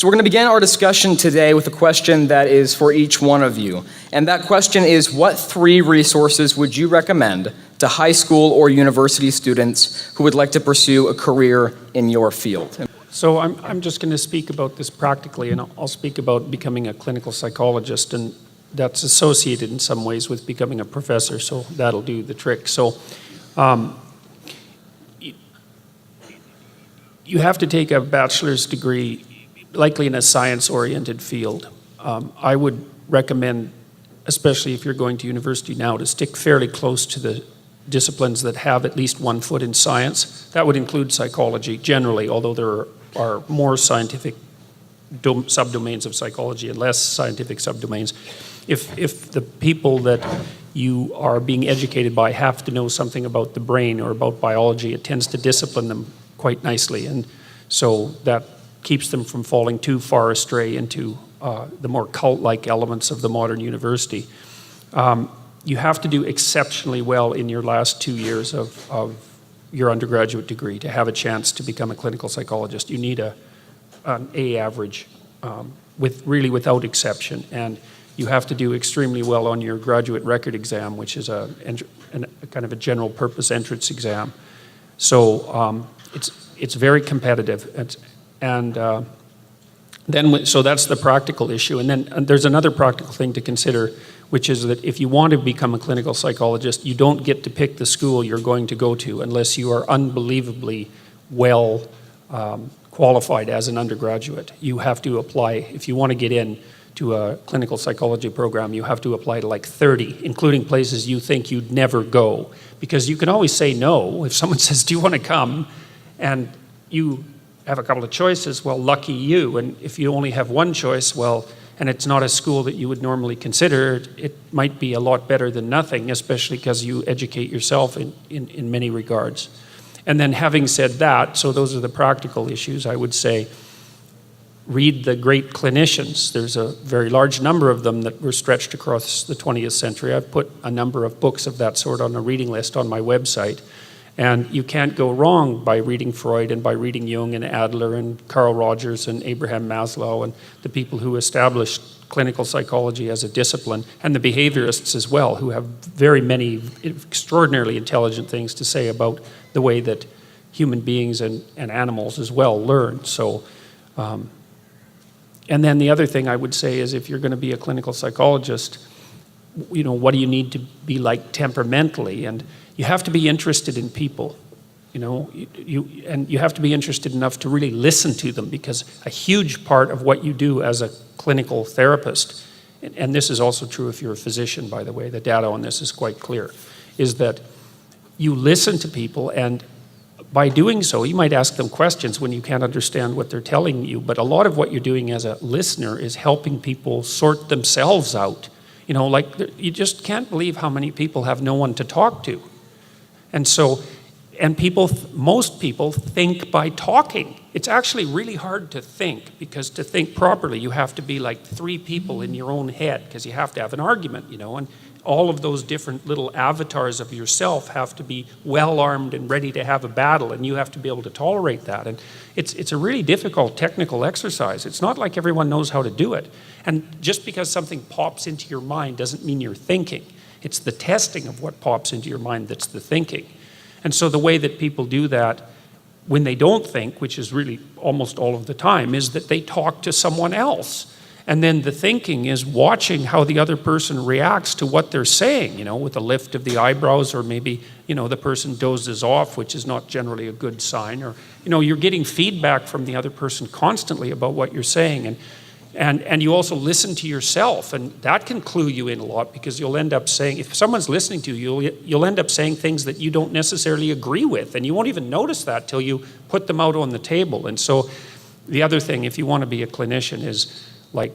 So we're going to begin our discussion today with a question that is for each one of you. And that question is, what 3 resources would you recommend to high school or university students who would like to pursue a career in your field? So I'm just going to speak about this practically, and I'll speak about becoming a clinical psychologist, and that's associated in some ways with becoming a professor, so that'll do the trick. So you have to take a bachelor's degree, likely in a science-oriented field. I would recommend, especially if you're going to university now, to stick fairly close to the disciplines that have at least one foot in science. That would include psychology generally, although there are more scientific subdomains of psychology and less scientific subdomains. If the people that you are being educated by have to know something about the brain or about biology, it tends to discipline them quite nicely, and so that keeps them from falling too far astray into the more cult-like elements of the modern university. You have to do exceptionally well in your last 2 years of your undergraduate degree to have a chance to become a clinical psychologist. You need an A average without exception, and you have to do extremely well on your graduate record exam, which is a kind of a general purpose entrance exam. So it's very competitive, so that's the practical issue. And then there's another practical thing to consider, which is that if you want to become a clinical psychologist, you don't get to pick the school you're going to go to unless you are unbelievably well qualified as an undergraduate. You have to apply, if you want to get in to a clinical psychology program, you have to apply to like 30, including places you think you'd never go. Because you can always say no. If someone says, do you want to come? And you have a couple of choices, well, lucky you. And if you only have one choice, well, and it's not a school that you would normally consider, it might be a lot better than nothing, especially because you educate yourself in many regards. And then having said that, so those are the practical issues, I would say, read the great clinicians. There's a very large number of them that were stretched across the 20th century. I've put a number of books of that sort on a reading list on my website. And you can't go wrong by reading Freud and by reading Jung and Adler and Carl Rogers and Abraham Maslow and the people who established clinical psychology as a discipline, and the behaviorists as well, who have very many extraordinarily intelligent things to say about the way that human beings and animals as well learn. So, and then the other thing I would say is, if you're going to be a clinical psychologist, you know, what do you need to be like temperamentally? And you have to be interested in people, you know, and you have to be interested enough to really listen to them, because a huge part of what you do as a clinical therapist, and this is also true if you're a physician, by the way, the data on this is quite clear, is that you listen to people, and by doing so, you might ask them questions when you can't understand what they're telling you, but a lot of what you're doing as a listener is helping people sort themselves out. You know, like, you just can't believe how many people have no one to talk to. And so, and most people think by talking. It's actually really hard to think, because to think properly, you have to be like 3 people in your own head, because you have to have an argument, you know, and all of those different little avatars of yourself have to be well armed and ready to have a battle, and you have to be able to tolerate that. And it's a really difficult technical exercise. It's not like everyone knows how to do it. And just because something pops into your mind doesn't mean you're thinking. It's the testing of what pops into your mind that's the thinking. And so the way that people do that when they don't think, which is really almost all of the time, is that they talk to someone else. And then the thinking is watching how the other person reacts to what they're saying, you know, with a lift of the eyebrows, or maybe, you know, the person dozes off, which is not generally a good sign, or, you know, you're getting feedback from the other person constantly about what you're saying. And you also listen to yourself, and that can clue you in a lot, because you'll end up saying, if someone's listening to you, you'll end up saying things that you don't necessarily agree with, and you won't even notice that till you put them out on the table. And so the other thing, if you want to be a clinician, is like,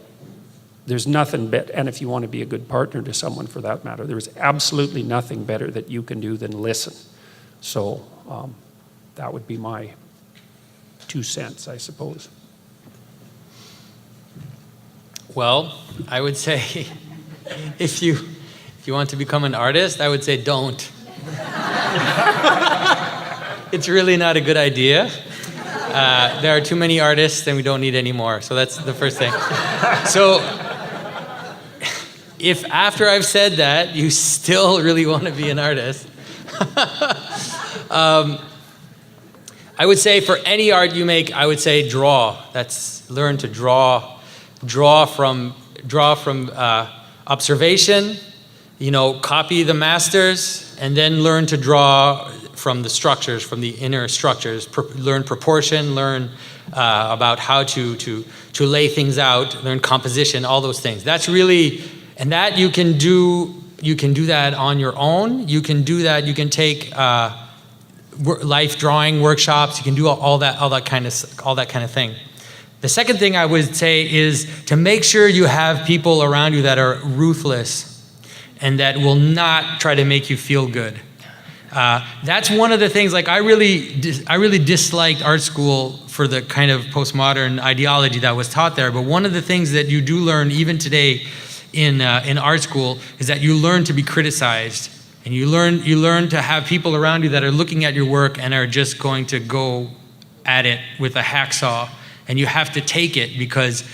there's nothing better, and if you want to be a good partner to someone for that matter, there's absolutely nothing better that you can do than listen. So that would be my 2 cents, I suppose. Well, I would say if you want to become an artist, I would say don't. It's really not a good idea. There are too many artists and we don't need any more. So that's the first thing. So if after I've said that, you still really want to be an artist, I would say for any art you make, I would say draw. That's learn to draw. Draw from observation, copy the masters, and then learn to draw from the structures, from the inner structures. Learn proportion, learn about how to lay things out, learn composition, all those things. That's really, and that you can do that on your own. You can do that, you can take life drawing workshops, you can do all that kind of thing. The second thing I would say is to make sure you have people around you that are ruthless and that will not try to make you feel good. That's one of the things, like I really disliked art school for the kind of postmodern ideology that was taught there, but one of the things that you do learn even today in art school is that you learn to be criticized, and you learn to have people around you that are looking at your work and are just going to go at it with a hacksaw. And you have to take it, because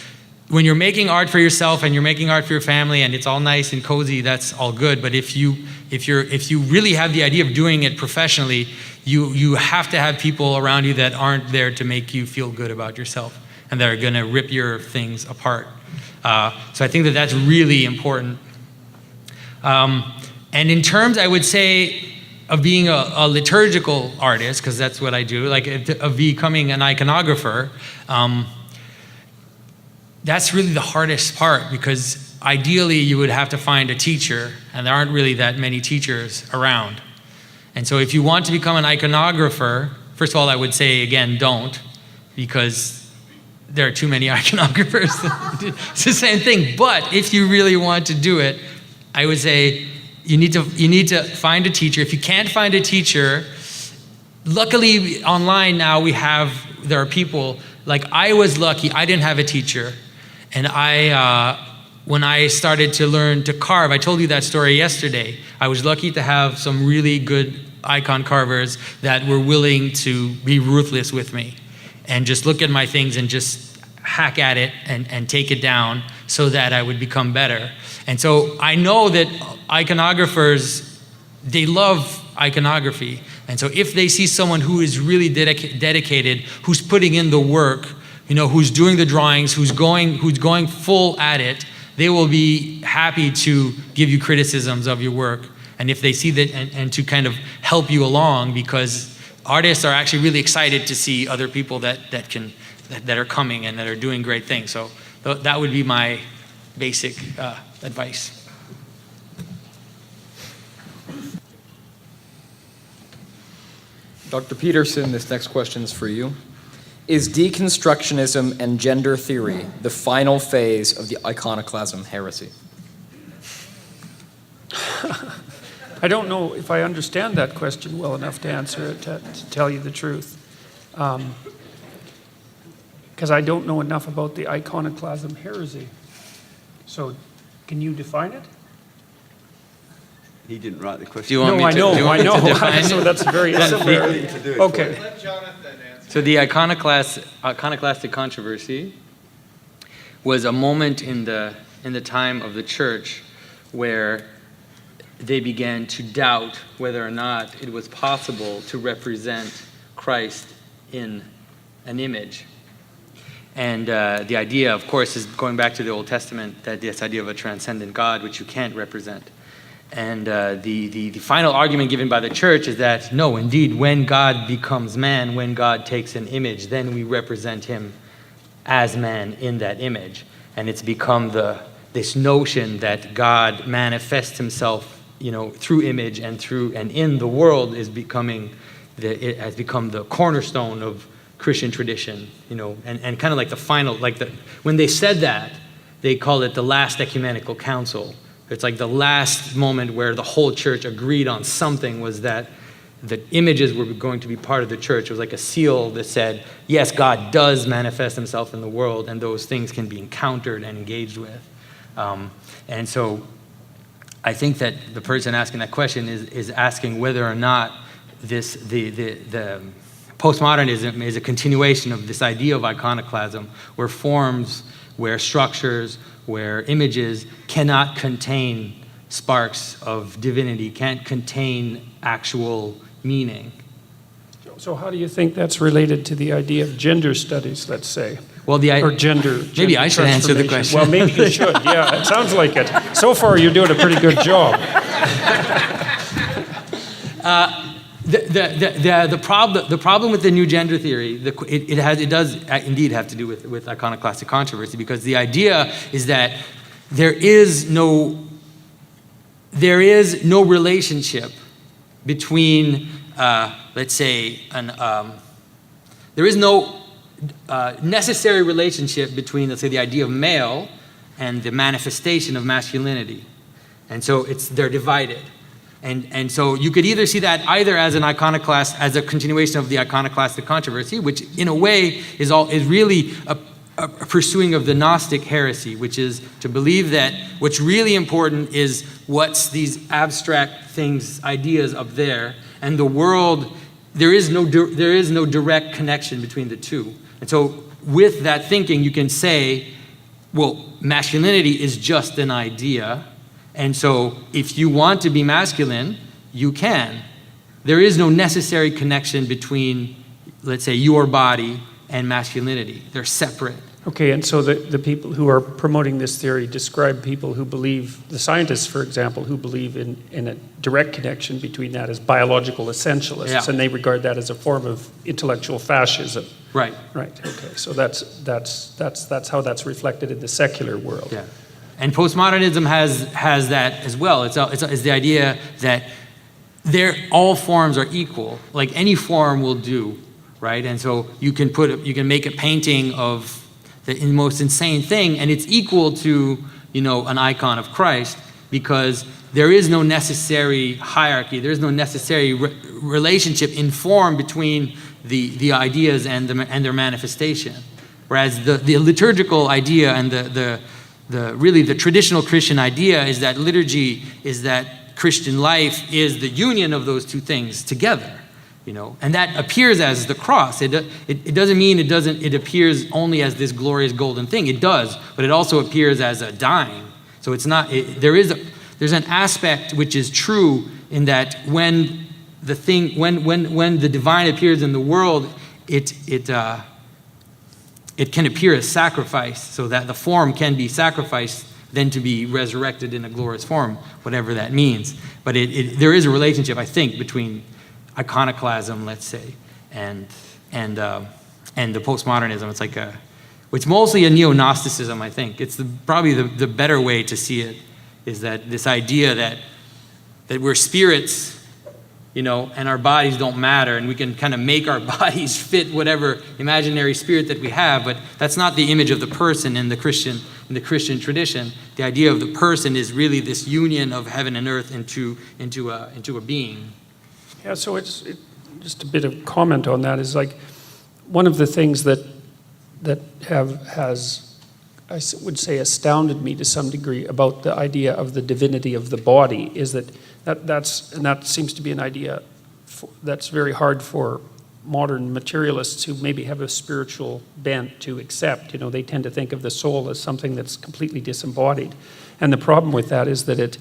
when you're making art for yourself and you're making art for your family and it's all nice and cozy, that's all good. But if you really have the idea of doing it professionally, you have to have people around you that aren't there to make you feel good about yourself and that are going to rip your things apart. So I think that that's really important. And in terms, I would say, of being a liturgical artist, because that's what I do, like of becoming an iconographer, that's really the hardest part, because ideally you would have to find a teacher, and there aren't really that many teachers around. And so if you want to become an iconographer, first of all, I would say, again, don't, because there are too many iconographers. It's the same thing. But if you really want to do it, I would say, you need to find a teacher. If you can't find a teacher, luckily online now there are people, like I was lucky, I didn't have a teacher. And when I started to learn to carve, I told you that story yesterday. I was lucky to have some really good icon carvers that were willing to be ruthless with me and just look at my things and just hack at it and take it down so that I would become better. And so I know that iconographers, they love iconography. And so if they see someone who is really dedicated, who's putting in the work, who's doing the drawings, who's going full at it, they will be happy to give you criticisms of your work. And if they see that, and to kind of help you along, because artists are actually really excited to see other people that are coming and that are doing great things. So that would be my basic advice. Dr. Peterson, this next question is for you. Is deconstructionism and gender theory the final phase of the iconoclasm heresy? I don't know if I understand that question well enough to answer it, to tell you the truth. Because I don't know enough about the iconoclasm heresy. So, can you define it? He didn't write the question. Do you want me to define it? So that's very similar. Okay. Let Jonathan answer. So the iconoclastic controversy was a moment in the time of the church where they began to doubt whether or not it was possible to represent Christ in an image. And the idea, of course, is going back to the Old Testament, that this idea of a transcendent God, which you can't represent. And the final argument given by the church is that, no, indeed, when God becomes man, when God takes an image, then we represent him as man in that image. And it's become this notion that God manifests himself, through image and in the world it has become the cornerstone of Christian tradition, and kind of like the final, when they said that, they called it the last ecumenical council. It's like the last moment where the whole church agreed on something, was that the images were going to be part of the church. It was like a seal that said, yes, God does manifest himself in the world, and those things can be encountered and engaged with. And so I think that the person asking that question is asking whether or not the postmodernism is a continuation of this idea of iconoclasm, where forms, where structures, where images cannot contain sparks of divinity, can't contain actual meaning. So how do you think that's related to the idea of gender studies, let's say? Well, Or gender maybe I should answer the transformation? question. Well, maybe you should. Yeah, it sounds like it. So far, you're doing a pretty good job. The problem with the new gender theory, it does indeed have to do with iconoclastic controversy, because the idea is that there is no relationship between, let's say, there is no necessary relationship between, let's say, the idea of male and the manifestation of masculinity. And so they're divided. And so you could either see that either as an iconoclast, as a continuation of the iconoclastic controversy, which in a way is really a pursuing of the Gnostic heresy, which is to believe that what's really important is what's these abstract things, ideas up there, and the world, there is no direct connection between the two. And so with that thinking, you can say, well, masculinity is just an idea, and so if you want to be masculine, you can. There is no necessary connection between, let's say, your body and masculinity. They're separate. Okay, and so the people who are promoting this theory describe people who believe, the scientists, for example, who believe in a direct connection between that as biological essentialists, Yeah. and they regard that as a form of intellectual fascism. Right. Right, okay, so that's how that's reflected in the secular world. Yeah. And postmodernism has that as well. It's the idea that all forms are equal. Like any form will do, right? And so you can make a painting of the most insane thing, and it's equal to, an icon of Christ, because there is no necessary hierarchy. There is no necessary relationship in form between the ideas and their manifestation. Whereas the liturgical idea and the traditional Christian idea is that liturgy is that Christian life is the union of those two things together, and that appears as the cross. It doesn't mean it appears only as this glorious golden thing. It does, but it also appears as a dying. So it's not. There's an aspect which is true in that when the divine appears in the world, it can appear as sacrifice, so that the form can be sacrificed, then to be resurrected in a glorious form, whatever that means. But there is a relationship, I think, between iconoclasm, let's say, and the postmodernism. It's like it's mostly a neo-Gnosticism, I think. It's probably the better way to see it, is that this idea that we're spirits, and our bodies don't matter, and we can kind of make our bodies fit whatever imaginary spirit that we have, but that's not the image of the person in the Christian tradition. The idea of the person is really this union of heaven and earth into a being. Yeah, so just a bit of comment on that is like one of the things that has, I would say, astounded me to some degree about the idea of the divinity of the body is that seems to be an idea that's very hard for modern materialists who maybe have a spiritual bent to accept. They tend to think of the soul as something that's completely disembodied. And the problem with that is that it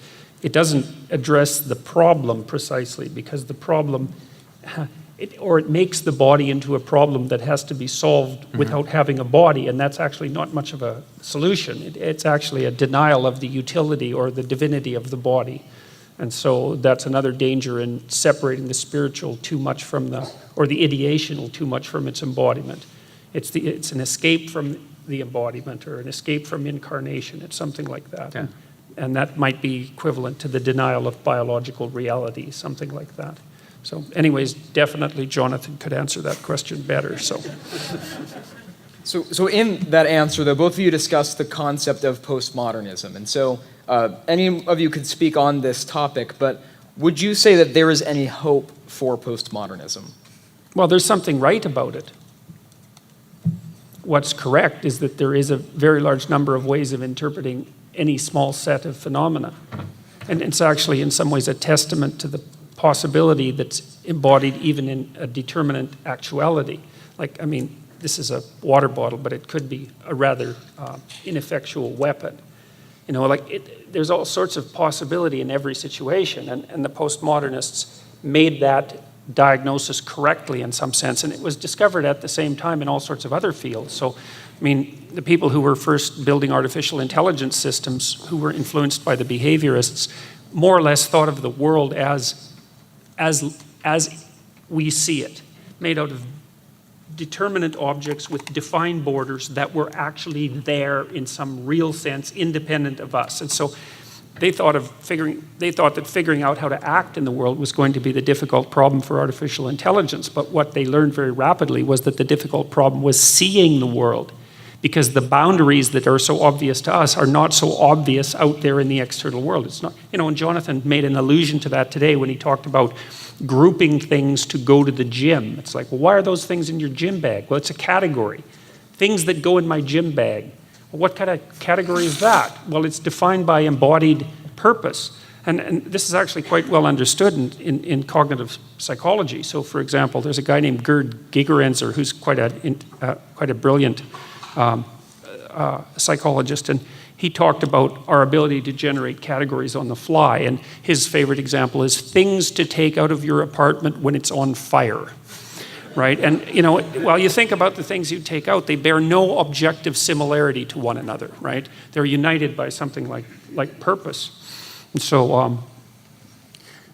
doesn't address the problem precisely, because the problem, it makes the body into a problem that has to be solved without having a body, and that's actually not much of a solution. It's actually a denial of the utility or the divinity of the body. And so that's another danger in separating the spiritual too much from the ideational too much from its embodiment. It's an escape from the embodiment or an escape from incarnation. It's something like that. Yeah. And that might be equivalent to the denial of biological reality, something like that. So anyways, definitely Jonathan could answer that question better. So in that answer, though, both of you discussed the concept of postmodernism. And so any of you could speak on this topic, but would you say that there is any hope for postmodernism? Well, there's something right about it. What's correct is that there is a very large number of ways of interpreting any small set of phenomena. And it's actually in some ways a testament to the possibility that's embodied even in a determinate actuality. Like, I mean, this is a water bottle, but it could be a rather ineffectual weapon. You know, like there's all sorts of possibility in every situation, and the postmodernists made that diagnosis correctly in some sense, and it was discovered at the same time in all sorts of other fields. So, I mean, the people who were first building artificial intelligence systems, who were influenced by the behaviorists, more or less thought of the world as we see it, made out of determinate objects with defined borders that were actually there in some real sense, independent of us. And so they thought that figuring out how to act in the world was going to be the difficult problem for artificial intelligence. But what they learned very rapidly was that the difficult problem was seeing the world, because the boundaries that are so obvious to us are not so obvious out there in the external world. It's not, you know, and Jonathan made an allusion to that today when he talked about grouping things to go to the gym. It's like, well, why are those things in your gym bag? Well, it's a category. Things that go in my gym bag. Well, what kind of category is that? Well, it's defined by embodied purpose. And this is actually quite well understood in cognitive psychology. So, for example, there's a guy named Gerd Gigerenzer who's quite a brilliant psychologist, and he talked about our ability to generate categories on the fly, and his favorite example is things to take out of your apartment when it's on fire, right? And, you know, while you think about the things you take out, they bear no objective similarity to one another, right? They're united by something like purpose. And so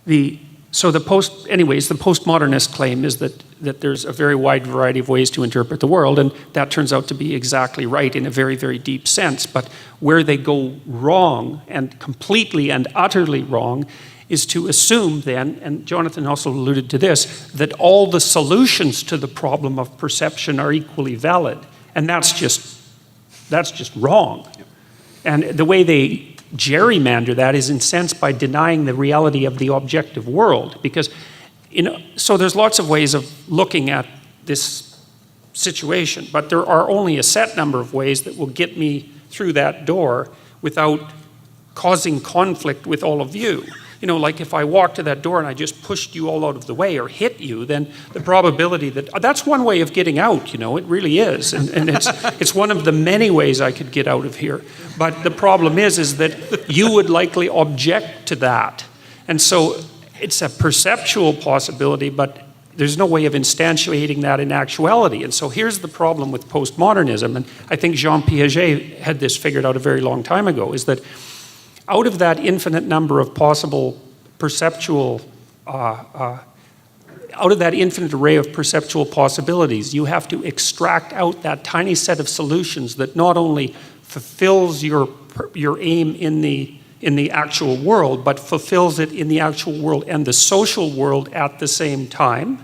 the postmodernist claim is that there's a very wide variety of ways to interpret the world, and that turns out to be exactly right in a very, very deep sense. But where they go wrong, and completely and utterly wrong, is to assume then, and Jonathan also alluded to this, that all the solutions to the problem of perception are equally valid. And that's just wrong. And the way they gerrymander that is, in a sense, by denying the reality of the objective world. Because, you know, so there's lots of ways of looking at this situation, but there are only a set number of ways that will get me through that door without causing conflict with all of you. You know, like if I walked to that door and I just pushed you all out of the way or hit you, then the probability that's one way of getting out, you know, it really is. And it's one of the many ways I could get out of here. But the problem is that you would likely object to that. And so it's a perceptual possibility, but there's no way of instantiating that in actuality. And so here's the problem with postmodernism, and I think Jean Piaget had this figured out a very long time ago, is that out of that infinite number of possible perceptual, out of that infinite array of perceptual possibilities, you have to extract out that tiny set of solutions that not only fulfills your aim in the actual world, but fulfills it in the actual world and the social world at the same time,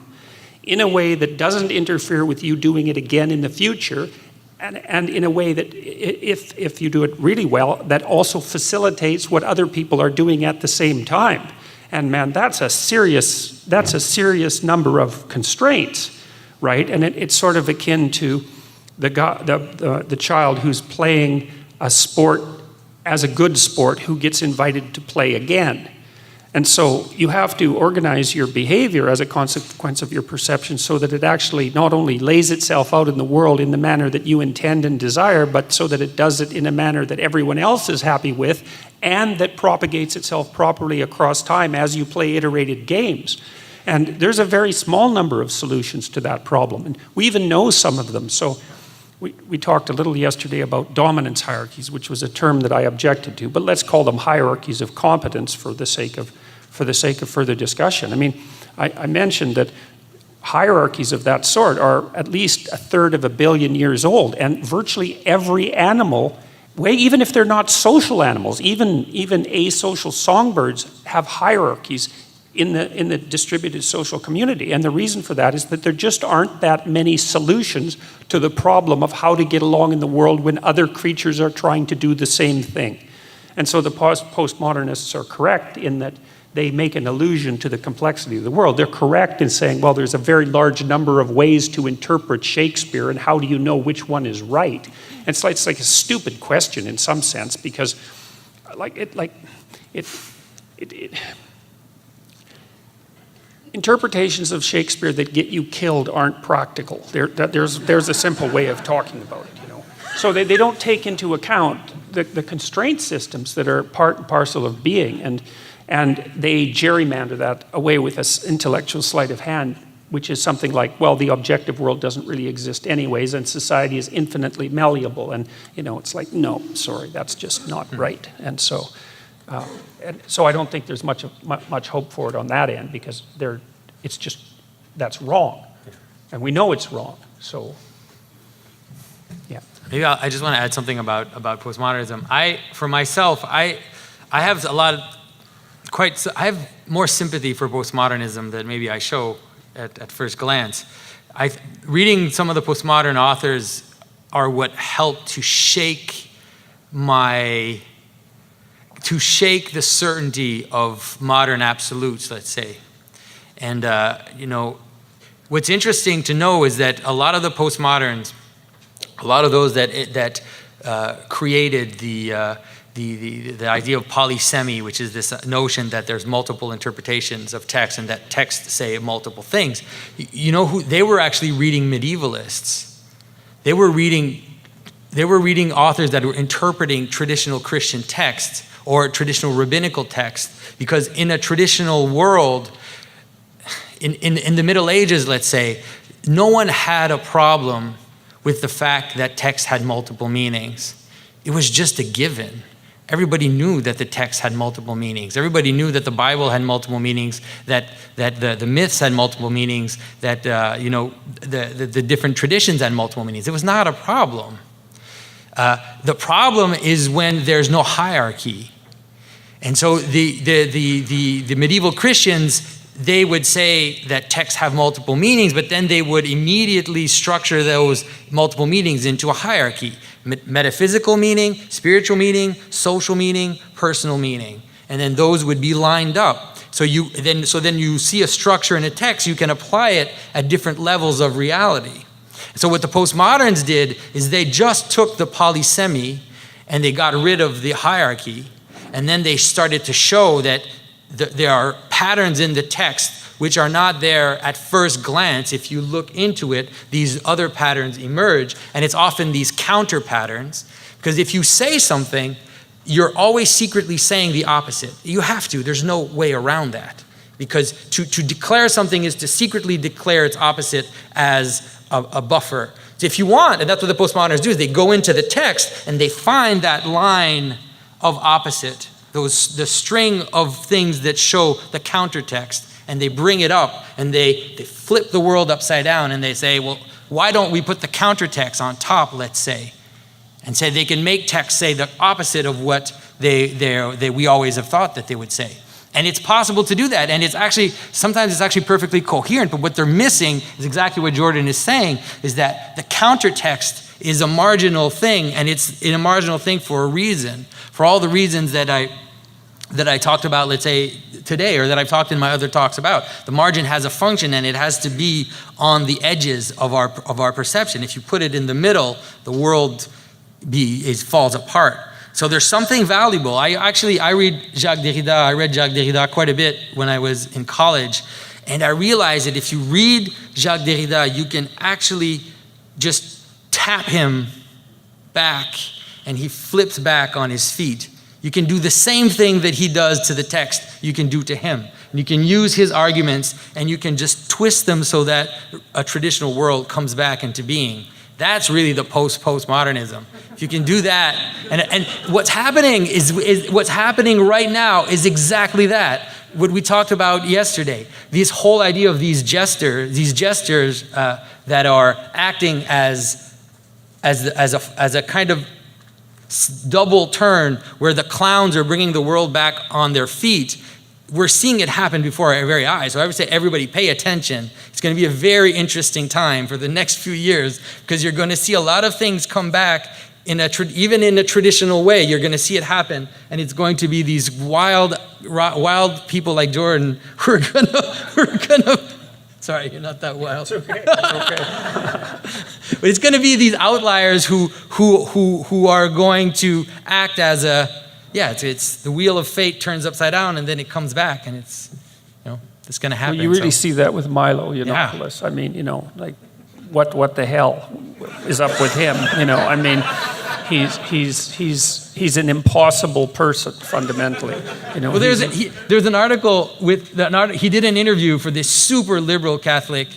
in a way that doesn't interfere with you doing it again in the future, and in a way that, if you do it really well, that also facilitates what other people are doing at the same time. And man, that's a serious number of constraints, right? And it's sort of akin to the child who's playing a sport as a good sport who gets invited to play again. And so you have to organize your behavior as a consequence of your perception so that it actually not only lays itself out in the world in the manner that you intend and desire, but so that it does it in a manner that everyone else is happy with and that propagates itself properly across time as you play iterated games. And there's a very small number of solutions to that problem. And we even know some of them. So we talked a little yesterday about dominance hierarchies, which was a term that I objected to, but let's call them hierarchies of competence for the sake of further discussion. I mean, I mentioned that hierarchies of that sort are at least 1/3 of a billion years old, and virtually every animal, even if they're not social animals, even asocial songbirds have hierarchies in the distributed social community. And the reason for that is that there just aren't that many solutions to the problem of how to get along in the world when other creatures are trying to do the same thing. And so the postmodernists are correct in that they make an allusion to the complexity of the world. They're correct in saying, well, there's a very large number of ways to interpret Shakespeare, and how do you know which one is right? And it's like a stupid question in some sense, because interpretations of Shakespeare that get you killed aren't practical. There's a simple way of talking about it, you know. So they don't take into account the constraint systems that are part and parcel of being, and they gerrymander that away with an intellectual sleight of hand, which is something like, well, the objective world doesn't really exist anyways, and society is infinitely malleable. And, you know, it's like, no, sorry, that's just not right. And so I don't think there's much hope for it on that end, because it's just, that's wrong. And we know it's wrong, so, yeah. Maybe I just want to add something about postmodernism. For myself, I have I have more sympathy for postmodernism than maybe I show at first glance. Reading some of the postmodern authors are what helped to shake the certainty of modern absolutes, let's say. And you know, what's interesting to know is that a lot of the postmoderns, a lot of those that created the idea of polysemy, which is this notion that there's multiple interpretations of text and that texts say multiple things. You know who they were actually reading? Medievalists. They were reading authors that were interpreting traditional Christian texts or traditional rabbinical texts, because in a traditional world, in the Middle Ages, let's say, no one had a problem with the fact that text had multiple meanings. It was just a given. Everybody knew that the text had multiple meanings. Everybody knew that the Bible had multiple meanings, that the myths had multiple meanings, that you know, the different traditions had multiple meanings. It was not a problem. The problem is when there's no hierarchy. And so the medieval Christians, they would say that texts have multiple meanings, but then they would immediately structure those multiple meanings into a hierarchy. Metaphysical meaning, spiritual meaning, social meaning, personal meaning. And then those would be lined up. So then you see a structure in a text, you can apply it at different levels of reality. So what the postmoderns did is they just took the polysemy and they got rid of the hierarchy. And then they started to show that there are patterns in the text which are not there at first glance. If you look into it, these other patterns emerge, and it's often these counter patterns, because if you say something, you're always secretly saying the opposite. You have to. There's no way around that, because to declare something is to secretly declare its opposite as a buffer. So if you want, and that's what the postmoderns do, is they go into the text and they find that line of opposite, the string of things that show the counter text, and they bring it up and they flip the world upside down, and they say, well, why don't we put the counter text on top, let's say, and say they can make text say the opposite of what we always have thought that they would say. And it's possible to do that, and sometimes it's actually perfectly coherent, but what they're missing is exactly what Jordan is saying, is that the counter text is a marginal thing, and it's a marginal thing for a reason, for all the reasons that I talked about, let's say, today, or that I've talked in my other talks about. The margin has a function, and it has to be on the edges of our perception. If you put it in the middle, the world falls apart. So there's something valuable. I read Jacques Derrida. I read Jacques Derrida quite a bit when I was in college, and I realized that if you read Jacques Derrida, you can actually just tap him back, and he flips back on his feet. You can do the same thing that he does to the text, you can do to him. You can use his arguments, and you can just twist them so that a traditional world comes back into being. That's really the postmodernism. If you can do that, and what's happening is what's happening right now is exactly that. What we talked about yesterday. This whole idea of these gestures that are acting as a kind of double turn, where the clowns are bringing the world back on their feet. We're seeing it happen before our very eyes. So I would say everybody pay attention. It's going to be a very interesting time for the next few years, because you're going to see a lot of things come back even in a traditional way. You're going to see it happen, and it's going to be these wild people like Jordan who are going to. Sorry, you're not that wild. It's okay. It's okay. But it's going to be these outliers who are going to act as it's the wheel of fate turns upside down, and then it comes back, and it's, It's going to happen. Well, you really So- see that with Milo Yiannopoulos. I mean, like, what the hell is up with him? I mean, he's an impossible person fundamentally. Well, there's an article he did an interview for this super liberal Catholic.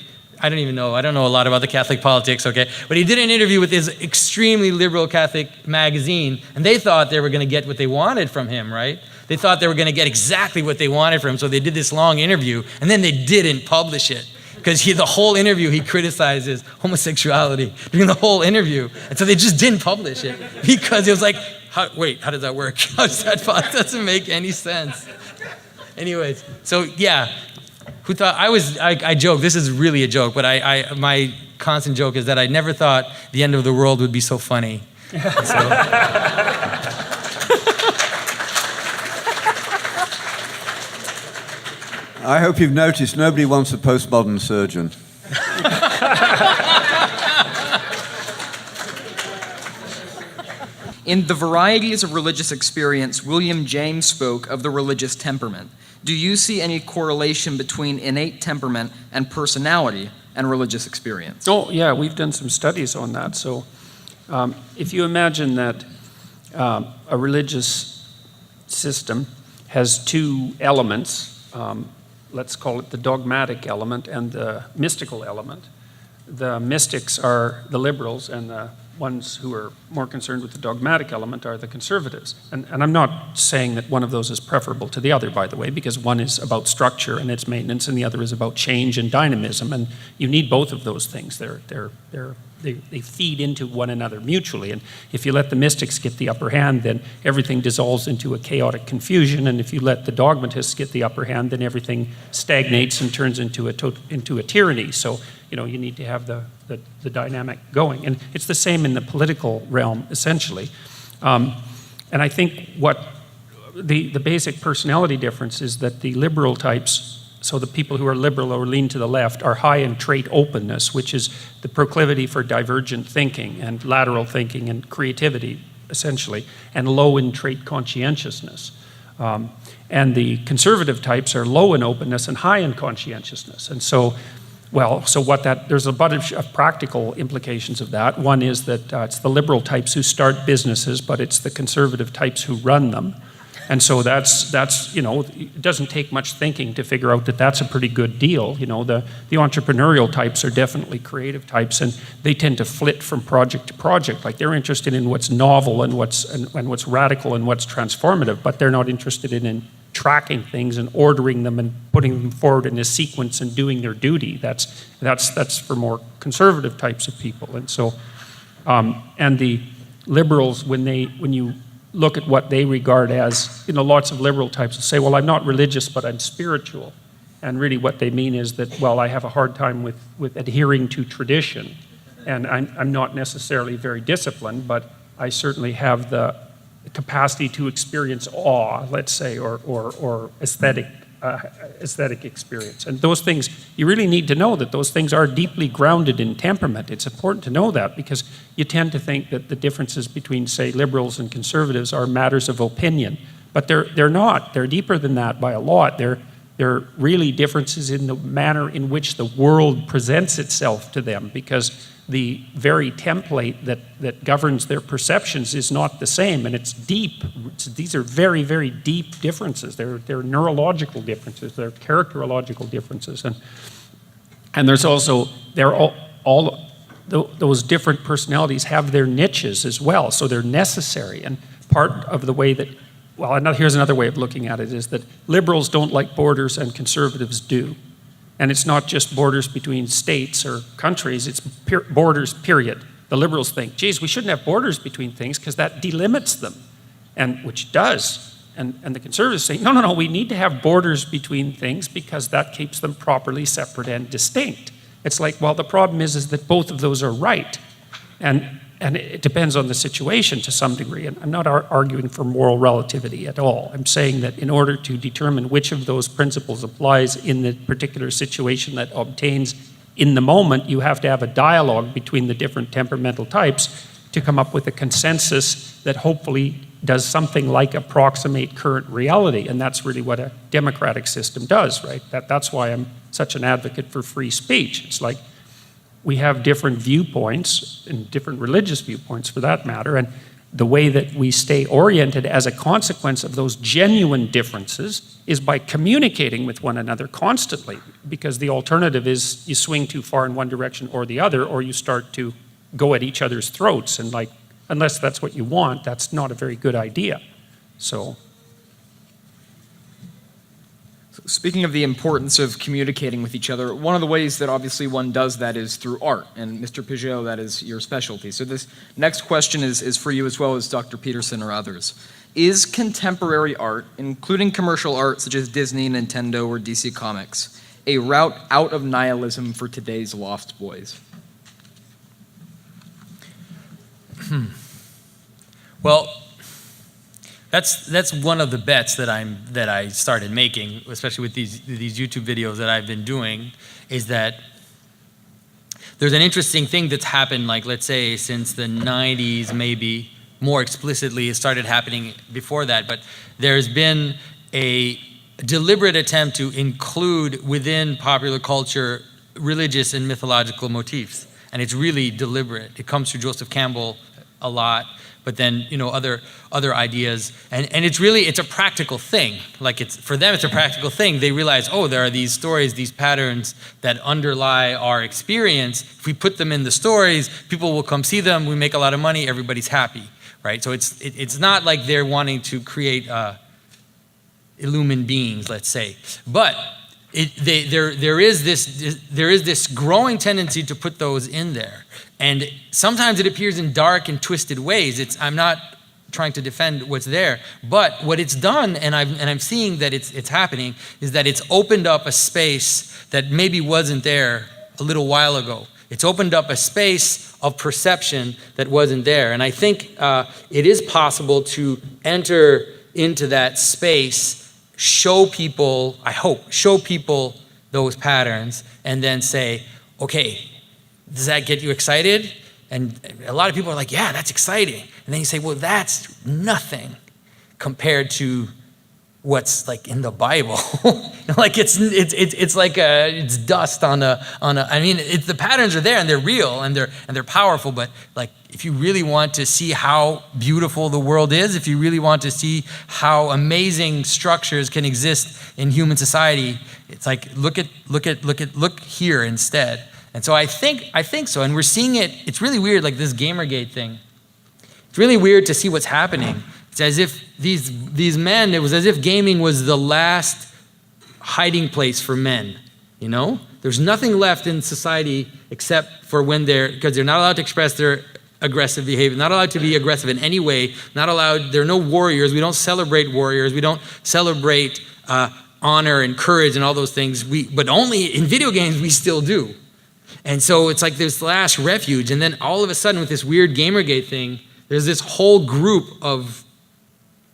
I don't know a lot about the Catholic politics, okay? But he did an interview with this extremely liberal Catholic magazine, and they thought they were going to get what they wanted from him, right? They thought they were going to get exactly what they wanted from him, so they did this long interview, and then they didn't publish it. Because the whole interview, he criticizes homosexuality during the whole interview. And so they just didn't publish it. Because it was like, how does that work? How does that doesn't make any sense. Anyways, so yeah. Who thought, I joke, this is really a joke, but my constant joke is that I never thought the end of the world would be so funny. I hope you've noticed nobody wants a postmodern surgeon. In The Varieties of Religious Experience, William James spoke of the religious temperament. Do you see any correlation between innate temperament and personality and religious experience? Oh, yeah, we've done some studies on that. So if you imagine that a religious system has two elements, let's call it the dogmatic element and the mystical element. The mystics are the liberals, and the ones who are more concerned with the dogmatic element are the conservatives. And I'm not saying that one of those is preferable to the other, by the way, because one is about structure and its maintenance, and the other is about change and dynamism, and you need both of those things. They feed into one another mutually, and if you let the mystics get the upper hand, then everything dissolves into a chaotic confusion, and if you let the dogmatists get the upper hand, then everything stagnates and turns into a tyranny. So you need to have the dynamic going. And it's the same in the political realm, essentially. And I think what the basic personality difference is that the liberal types, so the people who are liberal or lean to the left, are high in trait openness, which is the proclivity for divergent thinking and lateral thinking and creativity, essentially, and low in trait conscientiousness. And the conservative types are low in openness and high in conscientiousness. And so there's a bunch of practical implications of that. One is that it's the liberal types who start businesses, but it's the conservative types who run them. And so that's it doesn't take much thinking to figure out that that's a pretty good deal. The entrepreneurial types are definitely creative types, and they tend to flit from project to project. Like, they're interested in what's novel and what's radical and what's transformative, but they're not interested in tracking things and ordering them and putting them forward in a sequence and doing their duty. That's for more conservative types of people. And so, and the liberals, when you look at what they regard as, lots of liberal types will say, well, I'm not religious, but I'm spiritual. And really what they mean is that, well, I have a hard time with adhering to tradition. And I'm not necessarily very disciplined, but I certainly have the capacity to experience awe, let's say, or aesthetic experience. And those things, you really need to know that those things are deeply grounded in temperament. It's important to know that, because you tend to think that the differences between, say, liberals and conservatives are matters of opinion. But they're not. They're deeper than that by a lot. They're really differences in the manner in which the world presents itself to them, because the very template that governs their perceptions is not the same, and it's deep. These are very, very deep differences. They're neurological differences. They're characterological differences, and there's also all those different personalities have their niches as well. So they're necessary, and part of the way that, here's another way of looking at it, is that liberals don't like borders and conservatives do. And it's not just borders between states or countries, it's borders, period. The liberals think, geez, we shouldn't have borders between things because that delimits them, and which does. And the conservatives say, no, we need to have borders between things because that keeps them properly separate and distinct. It's like, well, the problem is that both of those are right. And it depends on the situation to some degree. And I'm not arguing for moral relativity at all. I'm saying that in order to determine which of those principles applies in the particular situation that obtains in the moment, you have to have a dialogue between the different temperamental types to come up with a consensus that hopefully does something like approximate current reality, and that's really what a democratic system does, right? That's why I'm such an advocate for free speech. It's like we have different viewpoints, and different religious viewpoints for that matter, and the way that we stay oriented as a consequence of those genuine differences is by communicating with one another constantly, because the alternative is you swing too far in one direction or the other, or you start to go at each other's throats, and like, unless that's what you want, that's not a very good idea. So speaking of the importance of communicating with each other, one of the ways that obviously one does that is through art. And Mr. Pageau, that is your specialty. So this next question is for you as well as Dr. Peterson or others. Is contemporary art, including commercial art such as Disney, Nintendo, or DC Comics, a route out of nihilism for today's lost boys? Well, that's one of the bets that I started making, especially with these YouTube videos that I've been doing, is that there's an interesting thing that's happened, like let's say since the 90s, maybe more explicitly. It started happening before that, but there's been a deliberate attempt to include within popular culture religious and mythological motifs, and it's really deliberate. It comes through Joseph Campbell a lot, but then other ideas, and it's a practical thing. Like for them it's a practical thing. They realize, oh, there are these stories, these patterns that underlie our experience. If we put them in the stories, people will come see them, we make a lot of money, everybody's happy, right? So it's not like they're wanting to create illumined beings, let's say, but there is this growing tendency to put those in there. And sometimes it appears in dark and twisted ways. I'm not trying to defend what's there, but what it's done, and I'm seeing that it's happening, is that it's opened up a space that maybe wasn't there a little while ago. It's opened up a space of perception that wasn't there. And I think it is possible to enter into that space, show people those patterns, and then say, okay, does that get you excited? And a lot of people are like, yeah, that's exciting. And then you say, well, that's nothing compared to what's like in the Bible. Like it's like it's dust on a. I mean, the patterns are there and they're real and they're powerful. But like, if you really want to see how beautiful the world is, if you really want to see how amazing structures can exist in human society, it's like look here instead. And so I think so, and we're seeing it. It's really weird, like this Gamergate thing. It's really weird to see what's happening. It's as if these men, it was as if gaming was the last hiding place for men, you know? There's nothing left in society except for because they're not allowed to express their aggressive behavior, not allowed to be aggressive in any way, not allowed, there are no warriors, we don't celebrate warriors, we don't celebrate honor and courage and all those things, but only in video games we still do. And so it's like this last refuge, and then all of a sudden with this weird Gamergate thing, there's this whole group of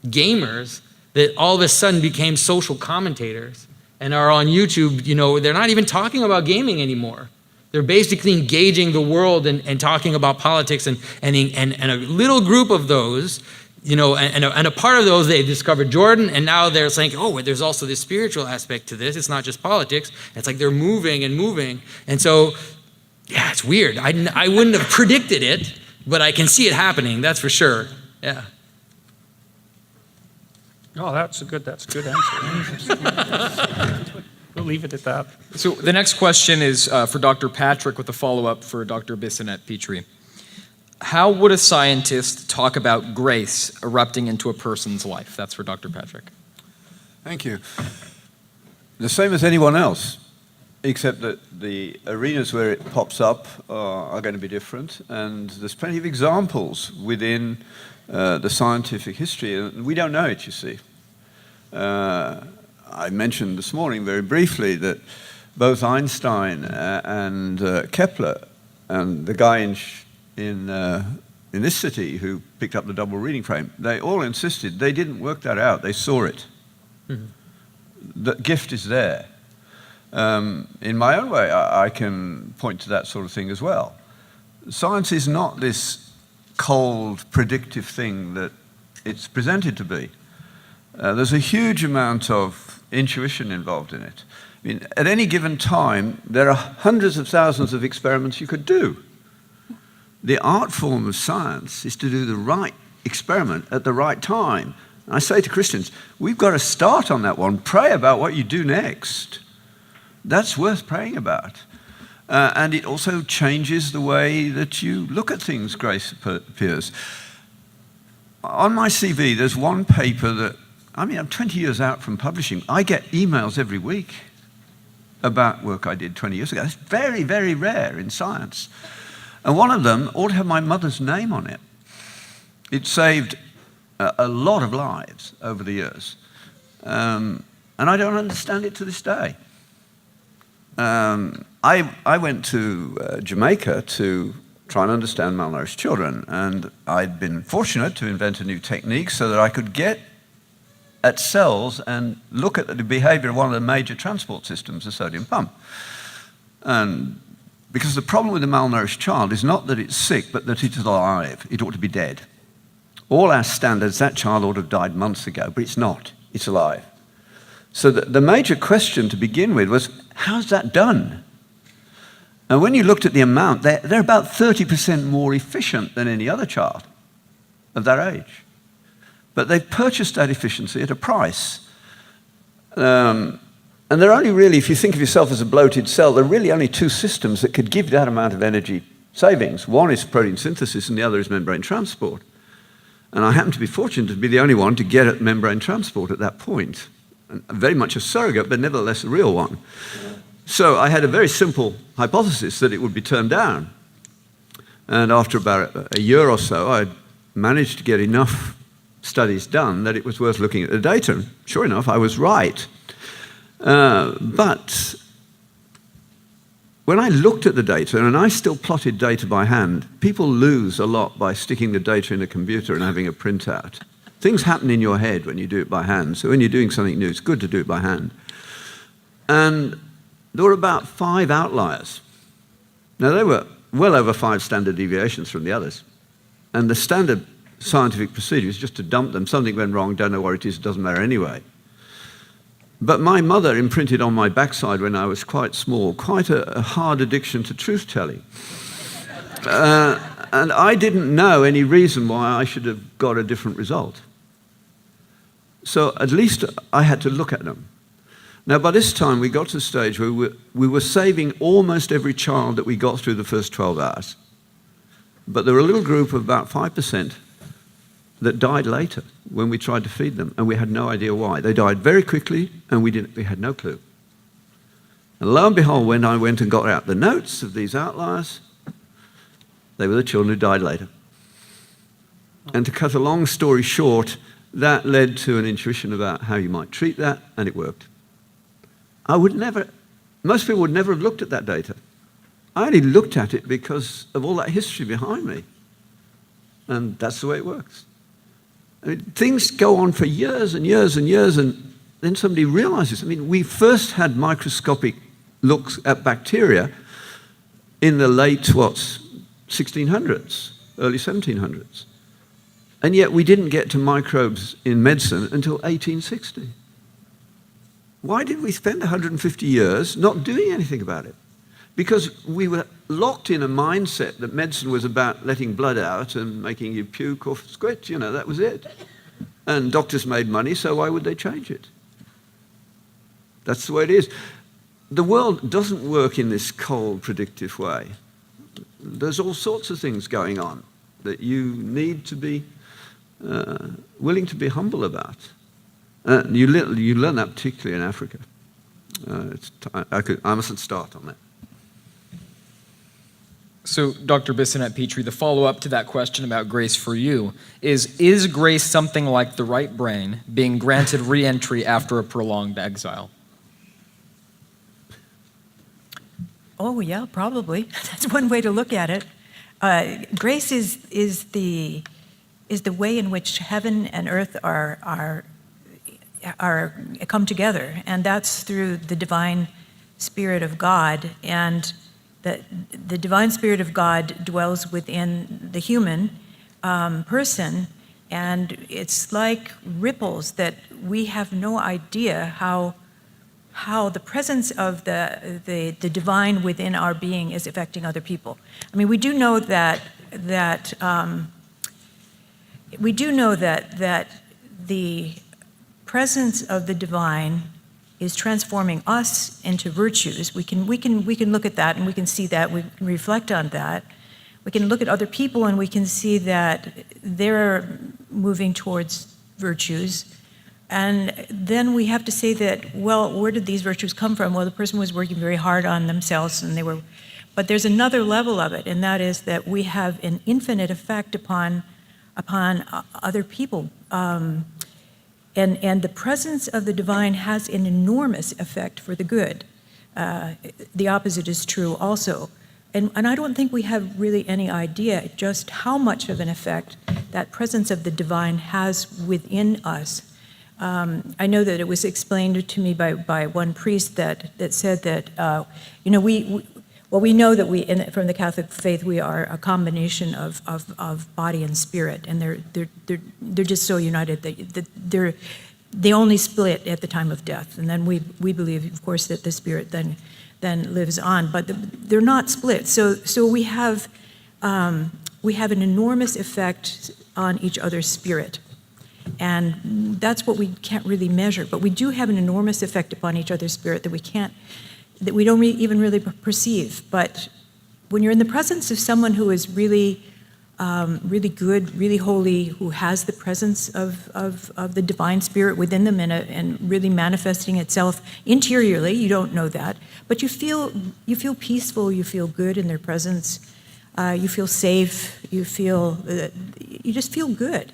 gamers that all of a sudden became social commentators and are on YouTube. You know, they're not even talking about gaming anymore. They're basically engaging the world and talking about politics, and a little group of those, you know, and a part of those, they discovered Jordan, and now they're saying, oh, there's also this spiritual aspect to this. It's not just politics. It's like they're moving. And so, yeah, it's weird. I wouldn't have predicted it, but I can see it happening, that's for sure. Yeah. Oh, that's a good answer. We'll leave it at that. So the next question is for Dr. Patrick with a follow-up for Dr. Bissonnette-Petrie. How would a scientist talk about grace erupting into a person's life? That's for Dr. Patrick. Thank you. The same as anyone else, except that the arenas where it pops up are going to be different, and there's plenty of examples within the scientific history, and we don't know it, you see. I mentioned this morning very briefly that both Einstein and Kepler and the guy in this city who picked up the double reading frame, they all insisted they didn't work that out, they saw it. Mm-hmm. The gift is there. In my own way, I can point to that sort of thing as well. Science is not this cold, predictive thing that it's presented to be. There's a huge amount of intuition involved in it. I mean, at any given time, there are hundreds of thousands of experiments you could do. The art form of science is to do the right experiment at the right time. And I say to Christians, we've got to start on that one. Pray about what you do next. That's worth praying about. And it also changes the way that you look at things, Grace appears. On my CV, there's one paper that, I'm 20 years out from publishing. I get emails every week about work I did 20 years ago. It's very, very rare in science. And one of them ought to have my mother's name on it. It saved a lot of lives over the years. And I don't understand it to this day. I went to Jamaica to try and understand malnourished children, and I'd been fortunate to invent a new technique so that I could get at cells and look at the behavior of one of the major transport systems, the sodium pump. And because the problem with a malnourished child is not that it's sick, but that it's alive. It ought to be dead. All our standards, that child ought to have died months ago, but it's not. It's alive. So the major question to begin with was, how's that done? And when you looked at the amount, they're about 30% more efficient than any other child of their age. But they've purchased that efficiency at a price. And there are only really, if you think of yourself as a bloated cell, there are really only two systems that could give that amount of energy savings. One is protein synthesis and the other is membrane transport. And I happen to be fortunate to be the only one to get at membrane transport at that point. And very much a surrogate, but nevertheless a real one. So I had a very simple hypothesis that it would be turned down. And after about a year or so, I managed to get enough studies done that it was worth looking at the data. And sure enough, I was right. But when I looked at the data, and I still plotted data by hand, people lose a lot by sticking the data in a computer and having a printout. Things happen in your head when you do it by hand. So when you're doing something new, it's good to do it by hand. And there were about 5 outliers. Now, they were well over 5 standard deviations from the others. And the standard scientific procedure is just to dump them. Something went wrong, don't know what it is, it doesn't matter anyway. But my mother imprinted on my backside when I was quite small, quite a hard addiction to truth-telling. And I didn't know any reason why I should have got a different result. So at least I had to look at them. Now, by this time, we got to the stage where we were saving almost every child that we got through the first 12 hours. But there were a little group of about 5% that died later when we tried to feed them, and we had no idea why. They died very quickly, and we had no clue. And lo and behold, when I went and got out the notes of these outliers, they were the children who died later. And to cut a long story short, that led to an intuition about how you might treat that, and it worked. Most people would never have looked at that data. I only looked at it because of all that history behind me. And that's the way it works. I mean, things go on for years and years and years, and then somebody realizes. I mean, we first had microscopic looks at bacteria in the late, 1600s, early 1700s. And yet we didn't get to microbes in medicine until 1860. Why did we spend 150 years not doing anything about it? Because we were locked in a mindset that medicine was about letting blood out and making you puke or squat, that was it. And doctors made money, so why would they change it? That's the way it is. The world doesn't work in this cold, predictive way. There's all sorts of things going on that you need to be willing to be humble about. You learn that particularly in Africa. I mustn't start on that. So, Dr. Bissonnette-Petrie, the follow-up to that question about grace for you is grace something like the right brain being granted re-entry after a prolonged exile? Oh, yeah, probably. That's one way to look at it. Grace is the way in which heaven and earth are come together, and that's through the divine Spirit of God. And the divine Spirit of God dwells within the human person, And it's like ripples that we have no idea how the presence of the divine within our being is affecting other people. I mean, we do know that the presence of the divine is transforming us into virtues. We can look at that and we can see that, we can reflect on that. We can look at other people and we can see that they're moving towards virtues. And then we have to say that, well, where did these virtues come from? Well, the person was working very hard on themselves but there's another level of it, and that is that we have an infinite effect upon other people. And the presence of the divine has an enormous effect for the good. The opposite is true also. And I don't think we have really any idea just how much of an effect that presence of the divine has within us. I know that it was explained to me by one priest that said that, we know that from the Catholic faith, we are a combination of body and spirit, and they're just so united that they only split at the time of death, and then we believe, of course, that the spirit then lives on, but they're not split. So we have an enormous effect on each other's spirit, and that's what we can't really measure. But we do have an enormous effect upon each other's spirit that we don't even really perceive. But when you're in the presence of someone who is really good, really holy, who has the presence of the divine spirit within them and really manifesting itself interiorly, you don't know that, but you feel peaceful, you feel good in their presence, you feel safe, you just feel good,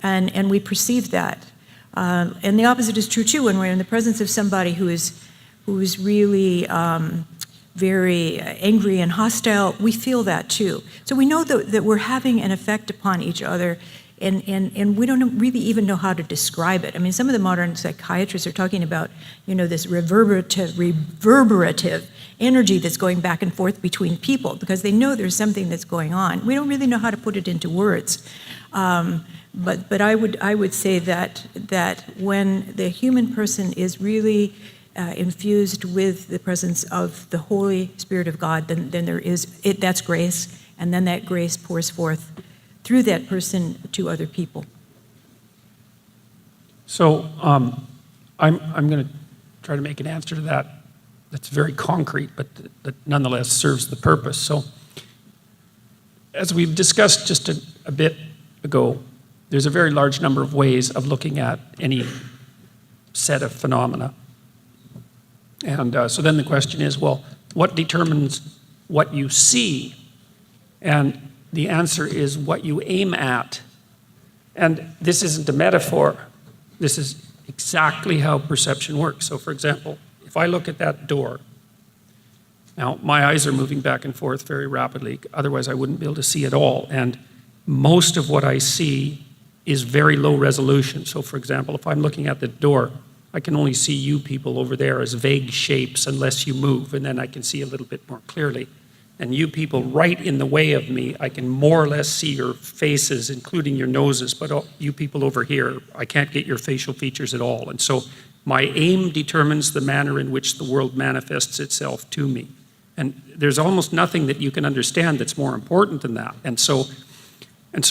and we perceive that. And the opposite is true too. When we're in the presence of somebody who is really very angry and hostile, we feel that too. So we know that we're having an effect upon each other, and we don't really even know how to describe it. I mean, some of the modern psychiatrists are talking about, this reverberative energy that's going back and forth between people, because they know there's something that's going on. We don't really know how to put it into words. But I would say that when the human person is really infused with the presence of the Holy Spirit of God, then that's grace, and then that grace pours forth through that person to other people. So I'm going to try to make an answer to that that's very concrete, but that nonetheless serves the purpose. So as we've discussed just a bit ago, there's a very large number of ways of looking at any set of phenomena. And so then the question is, well, what determines what you see? And the answer is what you aim at. And this isn't a metaphor. This is exactly how perception works. So for example, if I look at that door, now my eyes are moving back and forth very rapidly, otherwise I wouldn't be able to see at all. And most of what I see is very low resolution. So for example, if I'm looking at the door, I can only see you people over there as vague shapes unless you move, and then I can see a little bit more clearly. And you people right in the way of me, I can more or less see your faces, including your noses, but you people over here, I can't get your facial features at all. And so my aim determines the manner in which the world manifests itself to me. And there's almost nothing that you can understand that's more important than that. And so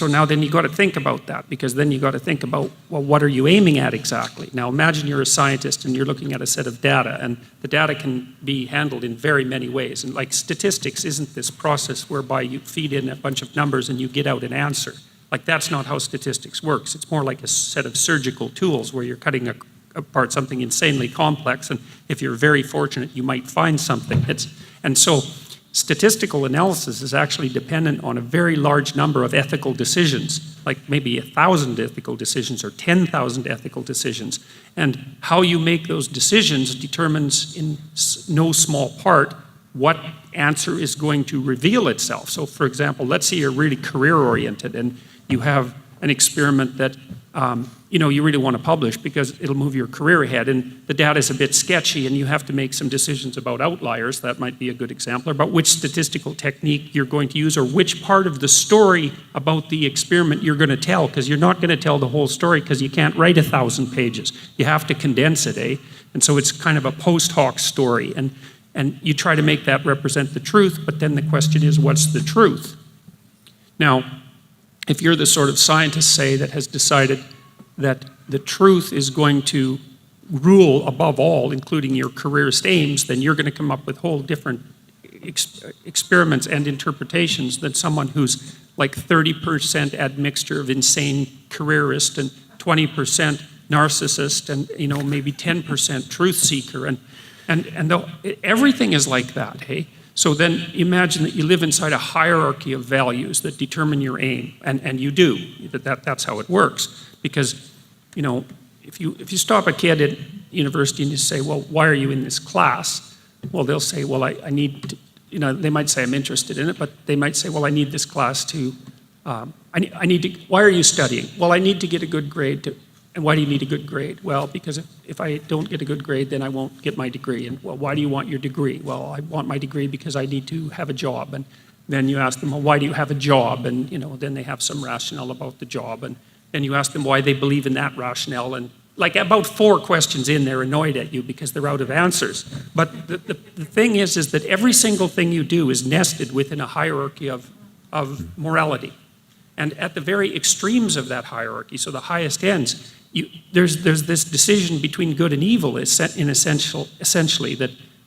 now then you got to think about that, because then you got to think about, well, what are you aiming at exactly? Now imagine you're a scientist and you're looking at a set of data, and the data can be handled in very many ways. And like statistics isn't this process whereby you feed in a bunch of numbers and you get out an answer. Like that's not how statistics works. It's more like a set of surgical tools where you're cutting apart something insanely complex, and if you're very fortunate, you might find something. And so statistical analysis is actually dependent on a very large number of ethical decisions, like maybe 1,000 ethical decisions or 10,000 ethical decisions. And how you make those decisions determines in no small part what answer is going to reveal itself. So for example, let's say you're really career-oriented and you have an experiment that you really want to publish because it'll move your career ahead, and the data is a bit sketchy and you have to make some decisions about outliers. That might be a good example, or about which statistical technique you're going to use, or which part of the story about the experiment you're going to tell, because you're not going to tell the whole story because you can't write 1,000 pages. You have to condense it, eh? And so it's kind of a post hoc story, and you try to make that represent the truth, but then the question is, what's the truth? Now, if you're the sort of scientist, say, that has decided that the truth is going to rule above all, including your career's aims, then you're going to come up with whole different experiments and interpretations than someone who's like 30% admixture of insane careerist and 20% narcissist and maybe 10% truth seeker, and everything is like that, hey? So then imagine that you live inside a hierarchy of values that determine your aim, and you do. That's how it works. Because, if you stop a kid at university and you say, well, why are you in this class? Well, they'll say, well, I need to, they might say I'm interested in it, but they might say, well, I need this class to, why are you studying? Well, I need to get a good grade. And why do you need a good grade? Well, because if I don't get a good grade, then I won't get my degree. And well, why do you want your degree? Well, I want my degree because I need to have a job. And then you ask them, well, why do you have a job? And then they have some rationale about the job. And then you ask them why they believe in that rationale. And like about 4 questions in, they're annoyed at you because they're out of answers. But the thing is that every single thing you do is nested within a hierarchy of morality. And at the very extremes of that hierarchy, so the highest ends, there's this decision between good and evil essentially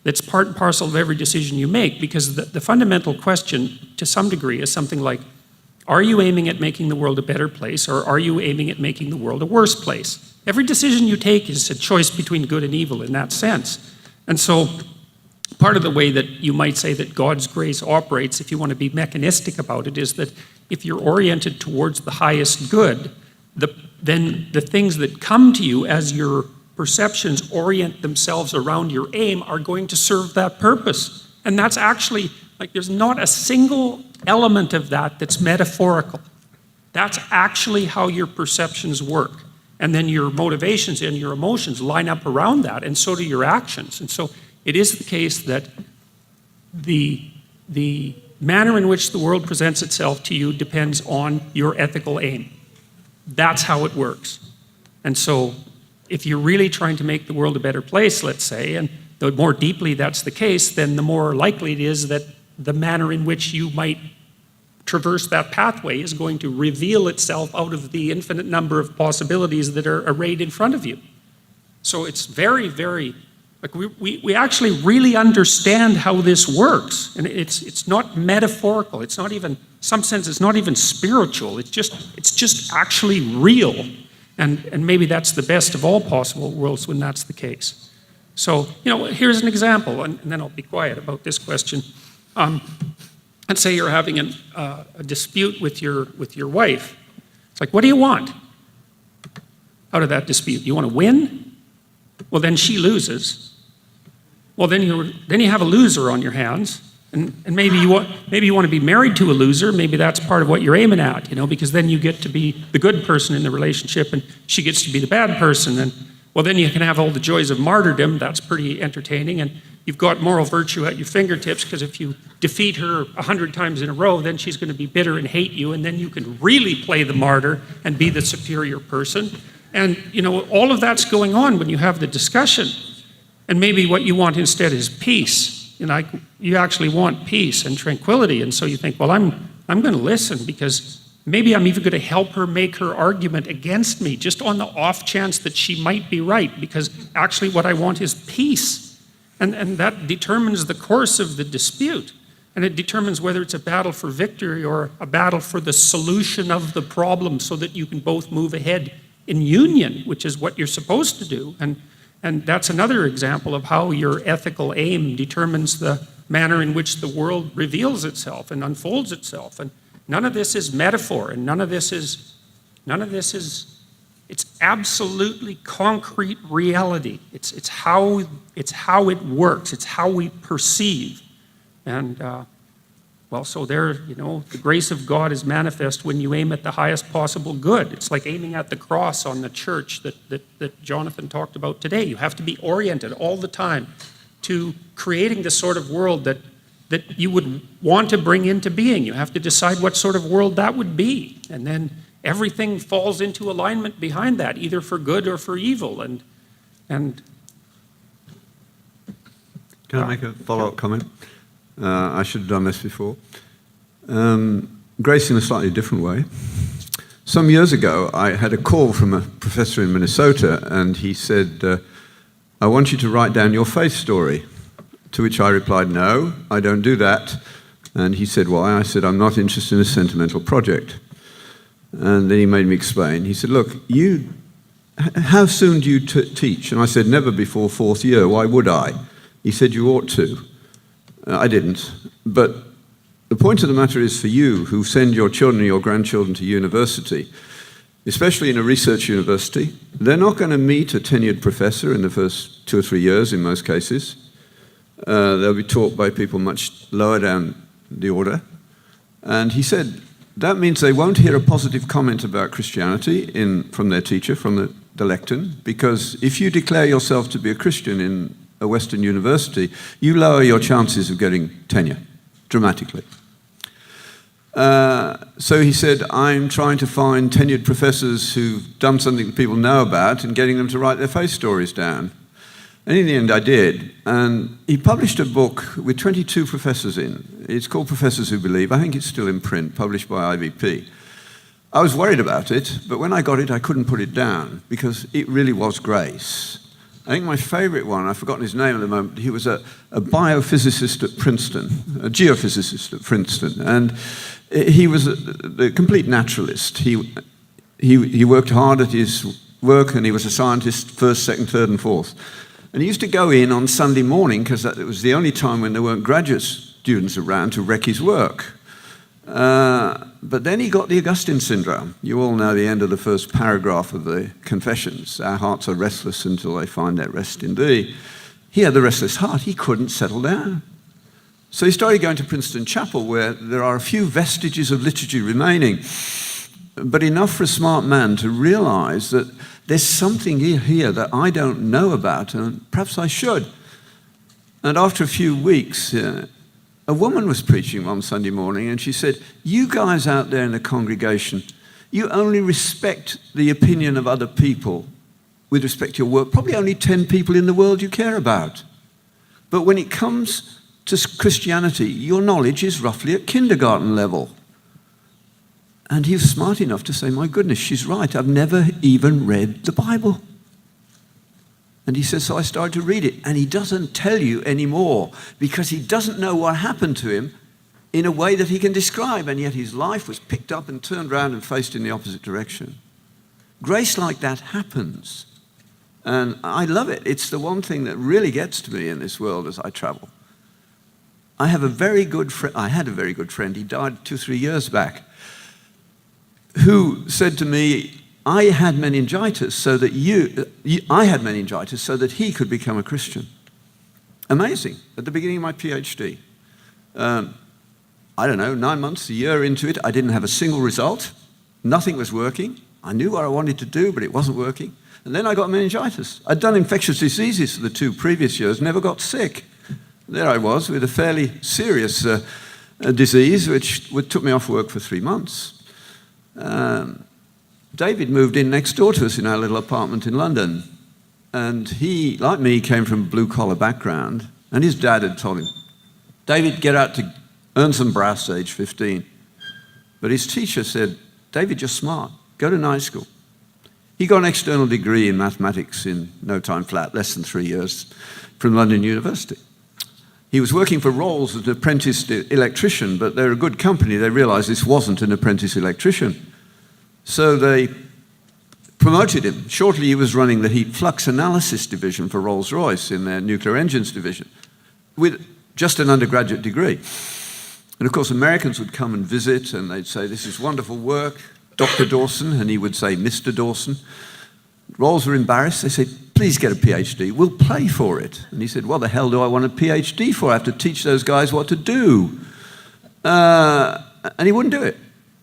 that's part and parcel of every decision you make, because the fundamental question to some degree is something like, are you aiming at making the world a better place, or are you aiming at making the world a worse place? Every decision you take is a choice between good and evil in that sense. And so part of the way that you might say that God's grace operates, if you want to be mechanistic about it, is that if you're oriented towards the highest good, then the things that come to you as your perceptions orient themselves around your aim are going to serve that purpose. And that's actually, like, there's not a single element of that that's metaphorical. That's actually how your perceptions work. And then your motivations and your emotions line up around that, and so do your actions. And so it is the case that the manner in which the world presents itself to you depends on your ethical aim. That's how it works. And so if you're really trying to make the world a better place, let's say, and the more deeply that's the case, then the more likely it is that the manner in which you might traverse that pathway is going to reveal itself out of the infinite number of possibilities that are arrayed in front of you. So it's very, very, like we actually really understand how this works. And it's not metaphorical. It's not even, in some sense, it's not even spiritual. It's just actually real. And maybe that's the best of all possible worlds when that's the case. So, here's an example, and then I'll be quiet about this question. Let's say you're having a dispute with your wife. It's like, what do you want out of that dispute? You want to win? Well, then she loses. Well, then you have a loser on your hands, and maybe you want to be married to a loser. Maybe that's part of what you're aiming at, because then you get to be the good person in the relationship, and she gets to be the bad person. And well, then you can have all the joys of martyrdom. That's pretty entertaining, and you've got moral virtue at your fingertips, because if you defeat her 100 times in a row, then she's going to be bitter and hate you, and then you can really play the martyr and be the superior person. And all of that's going on when you have the discussion. And maybe what you want instead is peace. You actually want peace and tranquility. And so you think, well, I'm going to listen, because maybe I'm even going to help her make her argument against me, just on the off chance that she might be right, because actually what I want is peace. And that determines the course of the dispute. And it determines whether it's a battle for victory or a battle for the solution of the problem, so that you can both move ahead in union, which is what you're supposed to do. And that's another example of how your ethical aim determines the manner in which the world reveals itself and unfolds itself. And none of this is metaphor, and none of this is, it's absolutely concrete reality. It's how it works. It's how we perceive. And Well, so there, the grace of God is manifest when you aim at the highest possible good. It's like aiming at the cross on the church that Jonathan talked about today. You have to be oriented all the time to creating the sort of world that you would want to bring into being. You have to decide what sort of world that would be. And then everything falls into alignment behind that, either for good or for evil. And Can I make a follow-up comment? I should have done this before. Grace in a slightly different way. Some years ago, I had a call from a professor in Minnesota, and he said, I want you to write down your faith story. To which I replied, no, I don't do that. And he said, why? I said, I'm not interested in a sentimental project. And then he made me explain. He said, look, how soon do you teach? And I said, never before 4th year. Why would I? He said, you ought to. I didn't. But the point of the matter is for you who send your children or your grandchildren to university, especially in a research university, they're not going to meet a tenured professor in the first 2 or 3 years in most cases. They'll be taught by people much lower down the order. And he said, that means they won't hear a positive comment about Christianity from their teacher, from the lectern, because if you declare yourself to be a Christian in a Western university, you lower your chances of getting tenure dramatically. So he said, I'm trying to find tenured professors who've done something that people know about and getting them to write their faith stories down. And in the end, I did. And he published a book with 22 professors in. It's called Professors Who Believe. I think it's still in print, published by IVP. I was worried about it, but when I got it, I couldn't put it down because it really was grace. I think my favorite one, I've forgotten his name at the moment, he was a biophysicist at Princeton, a geophysicist at Princeton, and he was a complete naturalist. He worked hard at his work, and he was a scientist first, second, third, and fourth. And he used to go in on Sunday morning, because it was the only time when there weren't graduate students around, to wreck his work. But then he got the Augustine syndrome. You all know the end of the first paragraph of the Confessions. Our hearts are restless until they find their rest in thee. He had the restless heart. He couldn't settle down. So he started going to Princeton Chapel, where there are a few vestiges of liturgy remaining, but enough for a smart man to realize that there's something here that I don't know about, and perhaps I should. And after a few weeks, a woman was preaching one Sunday morning, and she said, you guys out there in the congregation, you only respect the opinion of other people with respect to your work. Probably only 10 people in the world you care about. But when it comes to Christianity, your knowledge is roughly at kindergarten level. And he was smart enough to say, my goodness, she's right. I've never even read the Bible. And he says, so I started to read it. And he doesn't tell you anymore because he doesn't know what happened to him in a way that he can describe. And yet his life was picked up and turned around and faced in the opposite direction. Grace like that happens. And I love it. It's the one thing that really gets to me in this world as I travel. I had a very good friend, he died 2-3 years back, who said to me, I had meningitis so that he could become a Christian. Amazing. At the beginning of my PhD. I don't know, 9 months, a year into it, I didn't have a single result. Nothing was working. I knew what I wanted to do, but it wasn't working. And then I got meningitis. I'd done infectious diseases for the 2 previous years, never got sick. There I was with a fairly serious disease, which took me off work for 3 months. David moved in next door to us in our little apartment in London. And he, like me, came from a blue-collar background. And his dad had told him, David, get out to earn some brass, age 15. But his teacher said, David, you're smart. Go to night school. He got an external degree in mathematics in no time flat, less than 3 years, from London University. He was working for Rolls as an apprentice electrician, but they're a good company. They realized this wasn't an apprentice electrician. So they promoted him. Shortly, he was running the heat flux analysis division for Rolls-Royce in their nuclear engines division with just an undergraduate degree. And of course, Americans would come and visit, and they'd say, this is wonderful work, Dr. Dawson, and he would say, Mr. Dawson. Rolls were embarrassed. They said, please get a PhD. We'll pay for it. And he said, what the hell do I want a PhD for? I have to teach those guys what to do. And he wouldn't do it.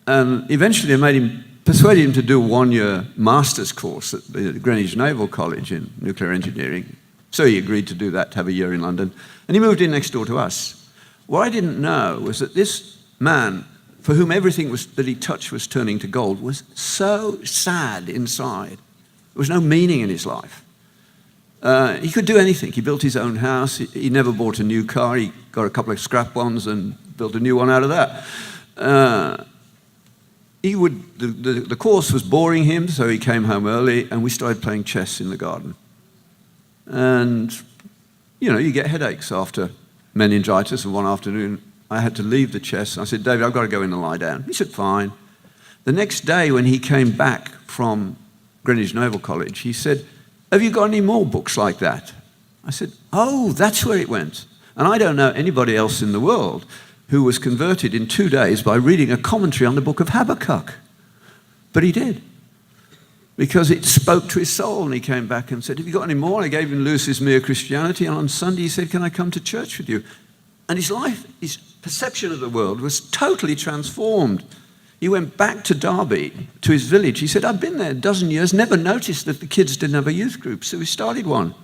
And eventually I persuaded him to do a 1-year master's course at the Greenwich Naval College in nuclear engineering. So he agreed to do that, to have a year in London. And he moved in next door to us. What I didn't know was that this man, for whom everything that he touched was turning to gold, was so sad inside. There was no meaning in his life. He could do anything. He built his own house. He never bought a new car. He got a couple of scrap ones and built a new one out of that. The course was boring him, so he came home early, and we started playing chess in the garden. And, you get headaches after meningitis, and one afternoon I had to leave the chess. I said, David, I've got to go in and lie down. He said, fine. The next day when he came back from Greenwich Naval College, he said, have you got any more books like that? I said, oh, that's where it went. And I don't know anybody else in the world who was converted in 2 days by reading a commentary on the book of Habakkuk. But he did, because it spoke to his soul, and he came back and said, have you got any more? I gave him Lewis's Mere Christianity, and on Sunday he said, can I come to church with you? And his life, his perception of the world was totally transformed. He went back to Derby, to his village. He said, I've been there a dozen years, never noticed that the kids didn't have a youth group, so we started one.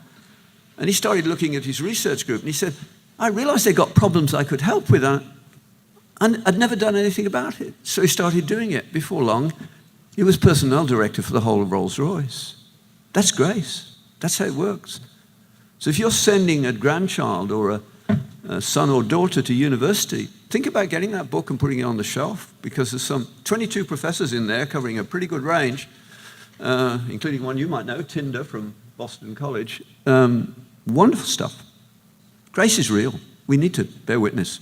And he started looking at his research group, and he said, I realized they got problems I could help with, and I'd never done anything about it. So he started doing it. Before long, he was personnel director for the whole of Rolls-Royce. That's grace. That's how it works. So if you're sending a grandchild or a son or daughter to university, think about getting that book and putting it on the shelf, because there's some 22 professors in there covering a pretty good range, including one you might know, Tinder from Boston College. Wonderful stuff. Grace is real. We need to bear witness.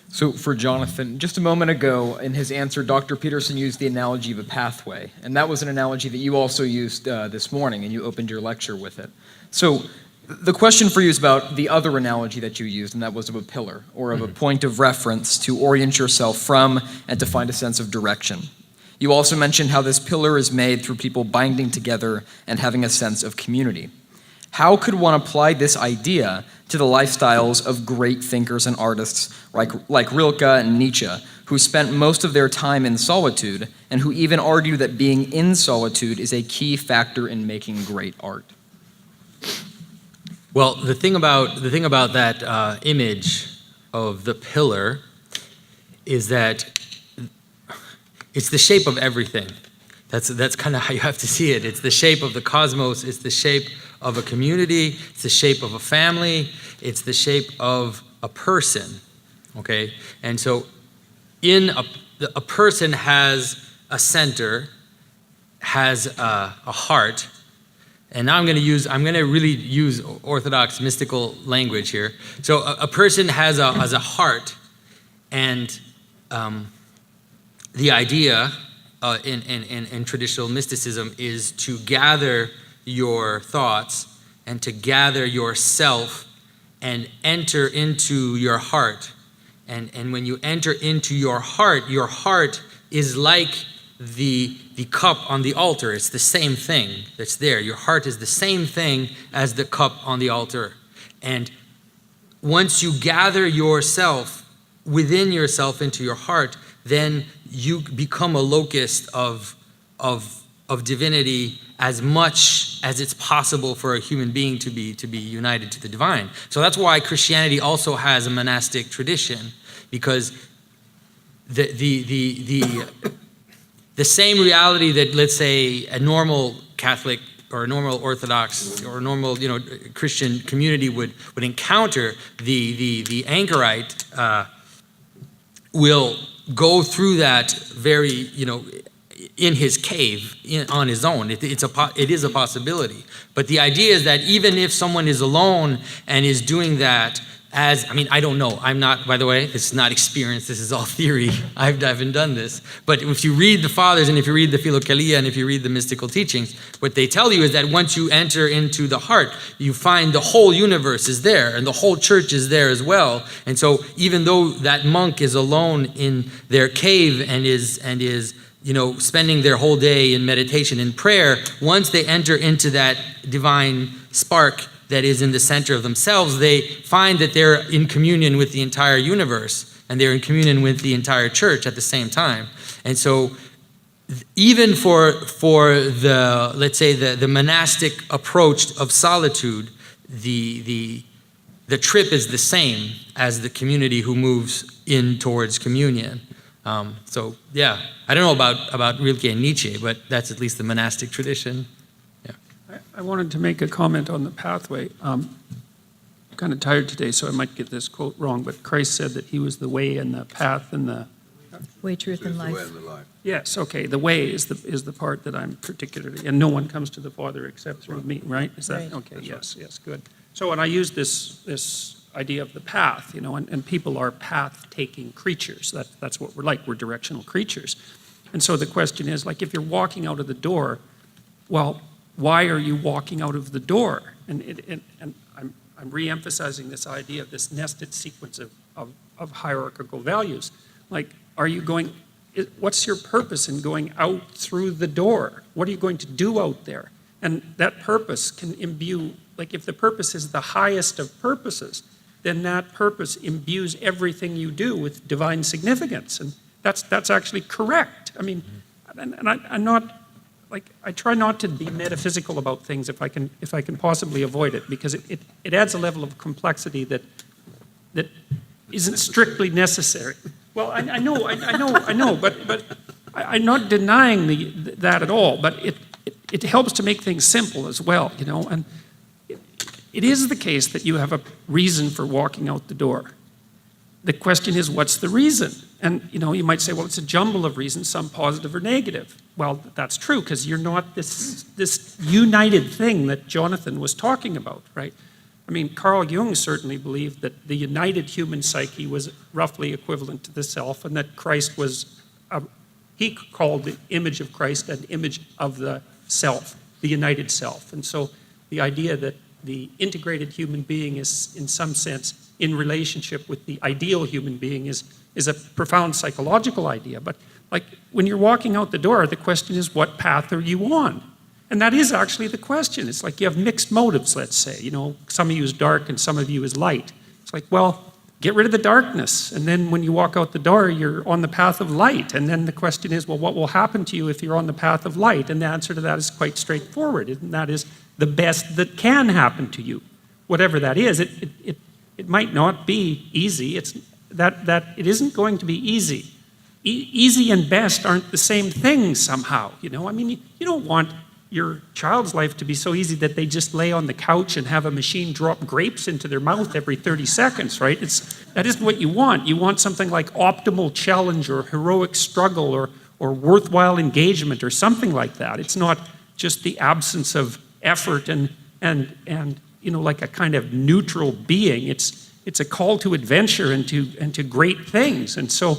So for Jonathan, just a moment ago in his answer, Dr. Peterson used the analogy of a pathway. And that was an analogy that you also used this morning, and you opened your lecture with it. So the question for you is about the other analogy that you used, and that was of a pillar, or of a point of reference to orient yourself from and to find a sense of direction. You also mentioned how this pillar is made through people binding together and having a sense of community. How could one apply this idea to the lifestyles of great thinkers and artists like Rilke and Nietzsche, who spent most of their time in solitude and who even argue that being in solitude is a key factor in making great art? Well, the thing about that image of the pillar is that it's the shape of everything. That's kind of how you have to see it. It's the shape of the cosmos. It's the shape of a community. It's the shape of a family. It's the shape of a person. Okay, and so a person has a center, has a heart. And now I'm going to really use Orthodox mystical language here. So a person has a heart, and the idea in traditional mysticism is to gather your thoughts and to gather yourself and enter into your heart. And when you enter into your heart is like the cup on the altar. It's the same thing that's there. Your heart is the same thing as the cup on the altar. And once you gather yourself within yourself into your heart, then you become a locus of divinity, as much as it's possible for a human being to be united to the divine. So that's why Christianity also has a monastic tradition, because the same reality that, let's say, a normal Catholic or a normal Orthodox or a normal Christian community would encounter, the anchorite will go through that very in his cave on his own. It is a possibility. But the idea is that even if someone is alone and is doing that I don't know. I'm not, by the way, this is not experience. This is all theory. I haven't done this. But if you read the Fathers and if you read the Philokalia and if you read the mystical teachings, what they tell you is that once you enter into the heart, you find the whole universe is there and the whole church is there as well. And so even though that monk is alone in their cave and is spending their whole day in meditation and prayer, once they enter into that divine spark, that is in the center of themselves, they find that they're in communion with the entire universe, and they're in communion with the entire church at the same time. And so even for the, let's say, the monastic approach of solitude, the trip is the same as the community who moves in towards communion. So yeah, I don't know about Rilke and Nietzsche, but that's at least the monastic tradition. Yeah. I wanted to make a comment on the pathway. I'm kind of tired today, so I might get this quote wrong, but Christ said that he was the way and the path and the... Way, truth, and life. Yes, okay, the way is the part that I'm particularly, and no one comes to the Father except through me, right? Is that, Right. okay, yes, good. So when I use this idea of the path, and people are path-taking creatures. That's what we're like. We're directional creatures. And so the question is, like, if you're walking out of the door, well, why are you walking out of the door? And I'm re-emphasizing this idea of this nested sequence of hierarchical values. Like, are you going, what's your purpose in going out through the door? What are you going to do out there? And that purpose can imbue, like if the purpose is the highest of purposes, then that purpose imbues everything you do with divine significance. And that's actually correct. I mean, and I'm not, like, I try not to be metaphysical about things if I can possibly avoid it, because it adds a level of complexity that isn't strictly necessary. Well, I know, but I'm not denying that at all, but it helps to make things simple as well, and it is the case that you have a reason for walking out the door. The question is, what's the reason? And, you might say, well, it's a jumble of reasons, some positive or negative. Well, that's true, because you're not this united thing that Jonathan was talking about, right? I mean, Carl Jung certainly believed that the united human psyche was roughly equivalent to the self, and that Christ was, he called the image of Christ an image of the self, the united self. And so the idea that the integrated human being is, in some sense, in relationship with the ideal human being is a profound psychological idea. But like when you're walking out the door, the question is, what path are you on? And that is actually the question. It's like you have mixed motives, let's say. Some of you is dark and some of you is light. It's like, well, get rid of the darkness. And then when you walk out the door, you're on the path of light. And then the question is, well, what will happen to you if you're on the path of light? And the answer to that is quite straightforward. And that is the best that can happen to you. Whatever that is, it might not be easy. It's that it isn't going to be easy. Easy and best aren't the same thing somehow. I mean, you don't want your child's life to be so easy that they just lay on the couch and have a machine drop grapes into their mouth every 30 seconds, right? That isn't what you want. You want something like optimal challenge or heroic struggle or worthwhile engagement or something like that. It's not just the absence of effort and like a kind of neutral being. It's a call to adventure and to great things. And so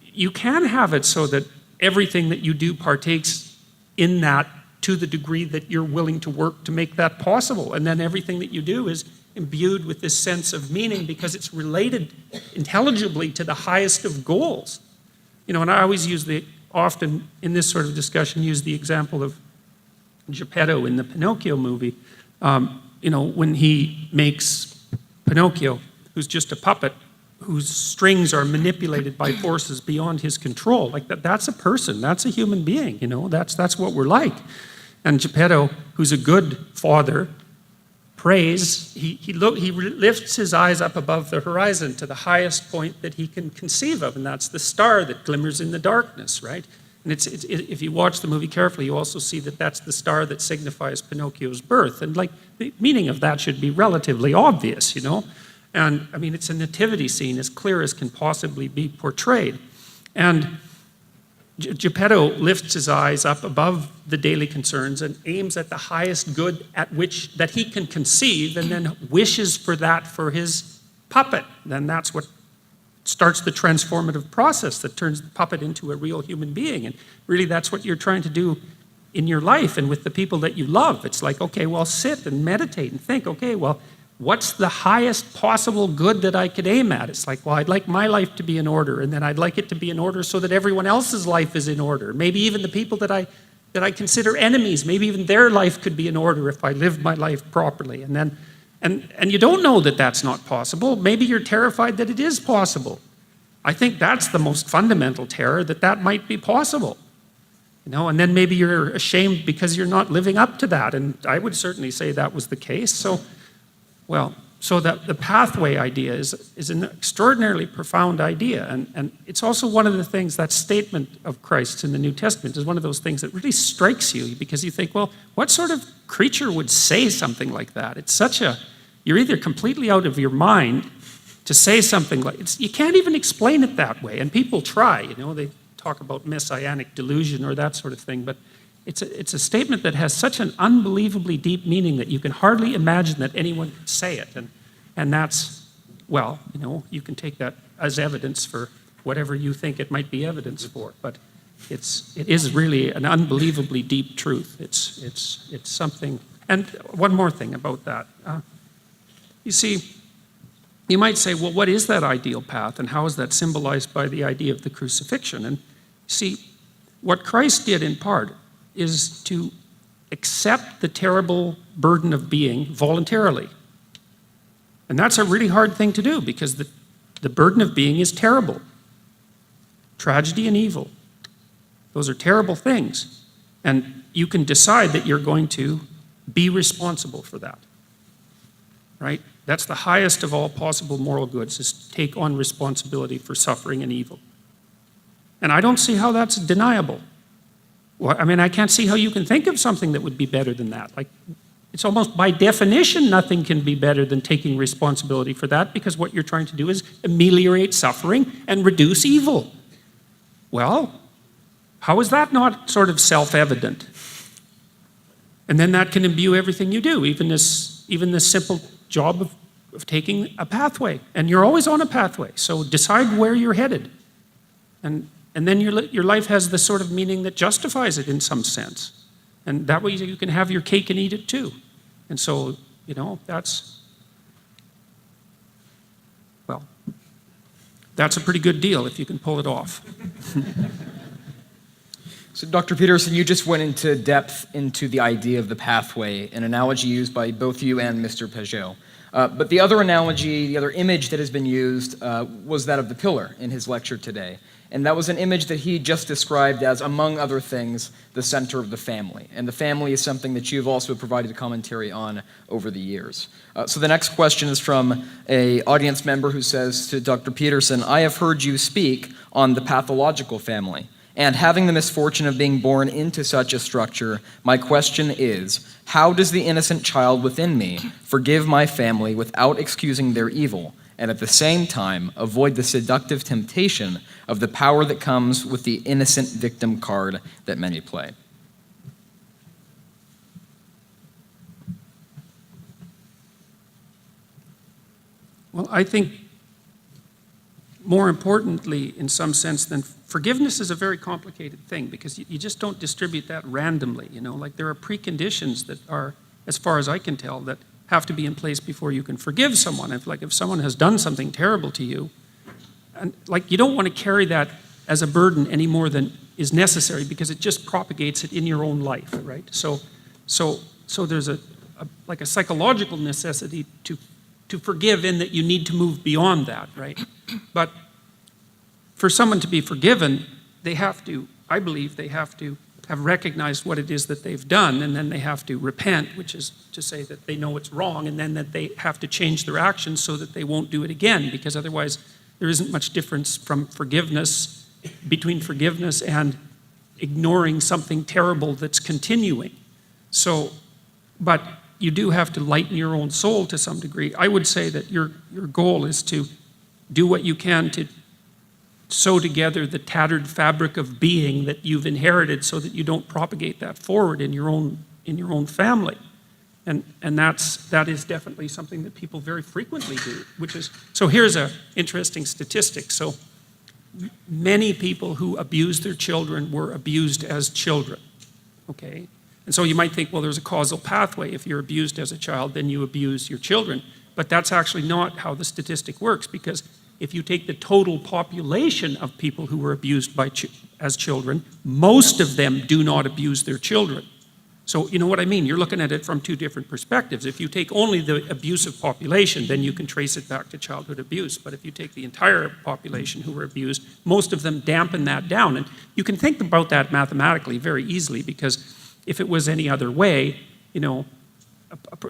you can have it so that everything that you do partakes in that to the degree that you're willing to work to make that possible. And then everything that you do is imbued with this sense of meaning because it's related intelligibly to the highest of goals. And I always often in this sort of discussion, use the example of Geppetto in the Pinocchio movie. When he makes Pinocchio, who's just a puppet, whose strings are manipulated by forces beyond his control. Like that's a person, that's a human being, that's what we're like. And Geppetto, who's a good father, prays, he lifts his eyes up above the horizon to the highest point that he can conceive of, and that's the star that glimmers in the darkness, right? And if you watch the movie carefully, you also see that that's the star that signifies Pinocchio's birth. And like the meaning of that should be relatively obvious, And I mean, it's a nativity scene as clear as can possibly be portrayed. And Geppetto lifts his eyes up above the daily concerns and aims at the highest good that he can conceive, and then wishes for that for his puppet. Then that's what starts the transformative process that turns the puppet into a real human being. And really that's what you're trying to do in your life and with the people that you love. It's like, okay, well, sit and meditate and think, okay, well, what's the highest possible good that I could aim at? It's like, well, I'd like my life to be in order, and then I'd like it to be in order so that everyone else's life is in order. Maybe even the people that I consider enemies, maybe even their life could be in order if I lived my life properly. And then And you don't know that that's not possible. Maybe you're terrified that it is possible. I think that's the most fundamental terror, that that might be possible. And then maybe you're ashamed because you're not living up to that. And I would certainly say that was the case. So that the pathway idea is an extraordinarily profound idea. And it's also one of the things, that statement of Christ in the New Testament is one of those things that really strikes you, because you think, well, what sort of creature would say something like that? It's you're either completely out of your mind to say something like, you can't even explain it that way. And people try, they talk about messianic delusion or that sort of thing, but it's a statement that has such an unbelievably deep meaning that you can hardly imagine that anyone could say it. And that's, well, you can take that as evidence for whatever you think it might be evidence for. But it is really an unbelievably deep truth. It's something. And one more thing about that. You see, you might say, well, what is that ideal path, and how is that symbolized by the idea of the crucifixion? And see, what Christ did in part is to accept the terrible burden of being voluntarily. And that's a really hard thing to do, because the burden of being is terrible. Tragedy and evil. Those are terrible things. And you can decide that you're going to be responsible for that. Right? That's the highest of all possible moral goods, is to take on responsibility for suffering and evil. And I don't see how that's deniable. Well, I can't see how you can think of something that would be better than that. Like, it's almost by definition nothing can be better than taking responsibility for that, because what you're trying to do is ameliorate suffering and reduce evil. Well, how is that not sort of self-evident? And then that can imbue everything you do, even this simple job of taking a pathway. And you're always on a pathway, so decide where you're headed. And then your life has the sort of meaning that justifies it in some sense. And that way you can have your cake and eat it too. And so, that's a pretty good deal if you can pull it off. So, Dr. Peterson, you just went into depth into the idea of the pathway, an analogy used by both you and Mr. Pageau. But the other analogy, the other image that has been used was that of the pillar in his lecture today. And that was an image that he just described as, among other things, the center of the family. And the family is something that you've also provided commentary on over the years. So the next question is from an audience member who says to Dr. Peterson, I have heard you speak on the pathological family. And having the misfortune of being born into such a structure, my question is, how does the innocent child within me forgive my family without excusing their evil, and at the same time avoid the seductive temptation of the power that comes with the innocent victim card that many play? Well, I think more importantly, in some sense, than forgiveness is a very complicated thing, because you just don't distribute that randomly. Like, there are preconditions that are, as far as I can tell, that have to be in place before you can forgive someone. If someone has done something terrible to you, and you don't want to carry that as a burden any more than is necessary, because it just propagates it in your own life, right? So there's a psychological necessity to forgive, in that you need to move beyond that, right? But for someone to be forgiven, I believe they have to have recognized what it is that they've done, and then they have to repent, which is to say that they know it's wrong, and then that they have to change their actions so that they won't do it again, because otherwise there isn't much difference between forgiveness and ignoring something terrible that's continuing. But you do have to lighten your own soul to some degree. I would say that your goal is to do what you can to sew together the tattered fabric of being that you've inherited, so that you don't propagate that forward in your own family. And that is definitely something that people very frequently do, so here's an interesting statistic. So many people who abuse their children were abused as children, okay? And so you might think, well, there's a causal pathway. If you're abused as a child, then you abuse your children. But that's actually not how the statistic works, because if you take the total population of people who were abused as children, most of them do not abuse their children. So you know what I mean? You're looking at it from two different perspectives. If you take only the abusive population, then you can trace it back to childhood abuse. But if you take the entire population who were abused, most of them dampen that down. And you can think about that mathematically very easily, because if it was any other way, you know,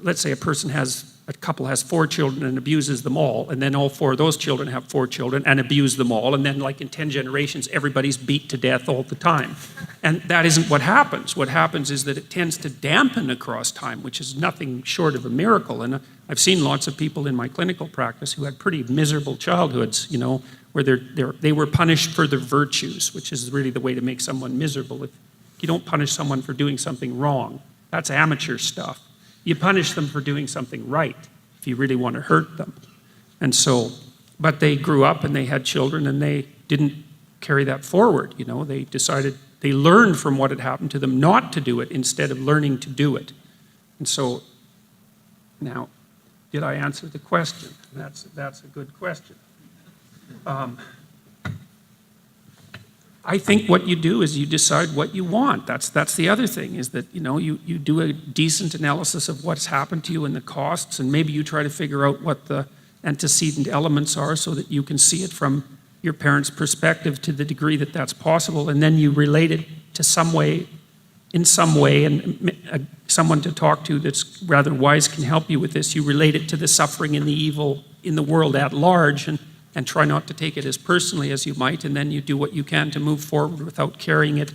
let's say a couple has 4 children and abuses them all, and then all 4 of those children have 4 children and abuse them all, and then like in 10 generations, everybody's beat to death all the time. And that isn't what happens. What happens is that it tends to dampen across time, which is nothing short of a miracle. And I've seen lots of people in my clinical practice who had pretty miserable childhoods, you know, where they were punished for their virtues, which is really the way to make someone miserable. If you don't punish someone for doing something wrong, that's amateur stuff. You punish them for doing something right if you really want to hurt them. And so, but they grew up and they had children and they didn't carry that forward, you know. They decided, they learned from what had happened to them not to do it instead of learning to do it. And so, now, did I answer the question? That's a good question. I think what you do is you decide what you want. That's the other thing, is that, you know, you do a decent analysis of what's happened to you and the costs, and maybe you try to figure out what the antecedent elements are so that you can see it from your parents' perspective to the degree that that's possible, and then you relate it to in some way, and someone to talk to that's rather wise can help you with this. You relate it to the suffering and the evil in the world at large, and try not to take it as personally as you might, and then you do what you can to move forward without carrying it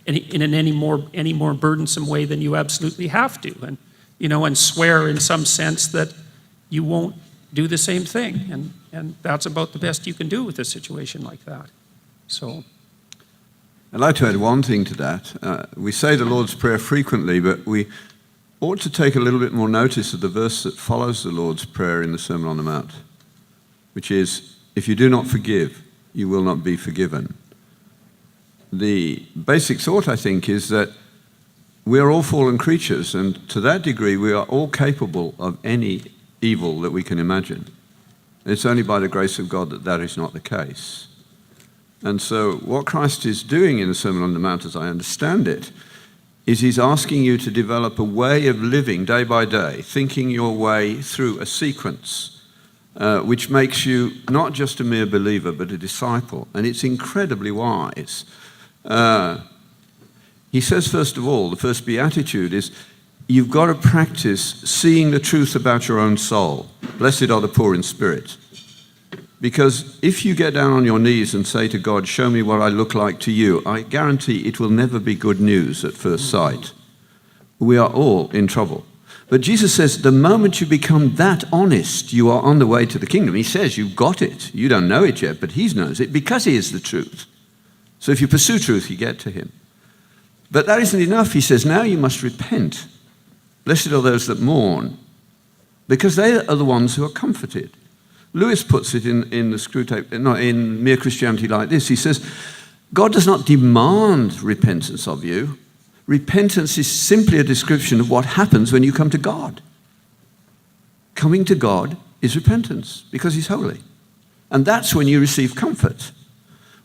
in any more burdensome way than you absolutely have to, and you know, and swear in some sense that you won't do the same thing, and that's about the best you can do with a situation like that. So, I'd like to add one thing to that. We say the Lord's Prayer frequently, but we ought to take a little bit more notice of the verse that follows the Lord's Prayer in the Sermon on the Mount, which is, if you do not forgive, you will not be forgiven. The basic thought, I think, is that we are all fallen creatures, and to that degree, we are all capable of any evil that we can imagine. It's only by the grace of God that that is not the case. And so what Christ is doing in the Sermon on the Mount, as I understand it, is he's asking you to develop a way of living day by day, thinking your way through a sequence, which makes you not just a mere believer, but a disciple. And it's incredibly wise. He says, first of all, the first beatitude is, you've got to practice seeing the truth about your own soul. Blessed are the poor in spirit. Because if you get down on your knees and say to God, show me what I look like to you, I guarantee it will never be good news at first sight. We are all in trouble. But Jesus says, the moment you become that honest, you are on the way to the kingdom. He says, you've got it. You don't know it yet, but he knows it because he is the truth. So if you pursue truth, you get to him. But that isn't enough. He says, now you must repent. Blessed are those that mourn, because they are the ones who are comforted. Lewis puts it in the Screw Tape, in Mere Christianity like this. He says, God does not demand repentance of you. Repentance is simply a description of what happens when you come to God. Coming to God is repentance, because he's holy. And that's when you receive comfort.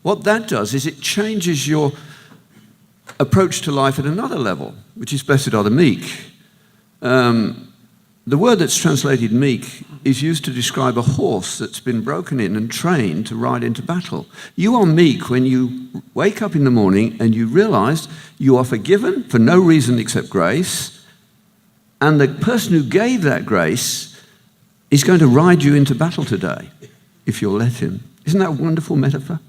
What that does is it changes your approach to life at another level, which is blessed are the meek. The word that's translated meek is used to describe a horse that's been broken in and trained to ride into battle. You are meek when you wake up in the morning and you realize you are forgiven for no reason except grace, and the person who gave that grace is going to ride you into battle today, if you'll let him. Isn't that a wonderful metaphor?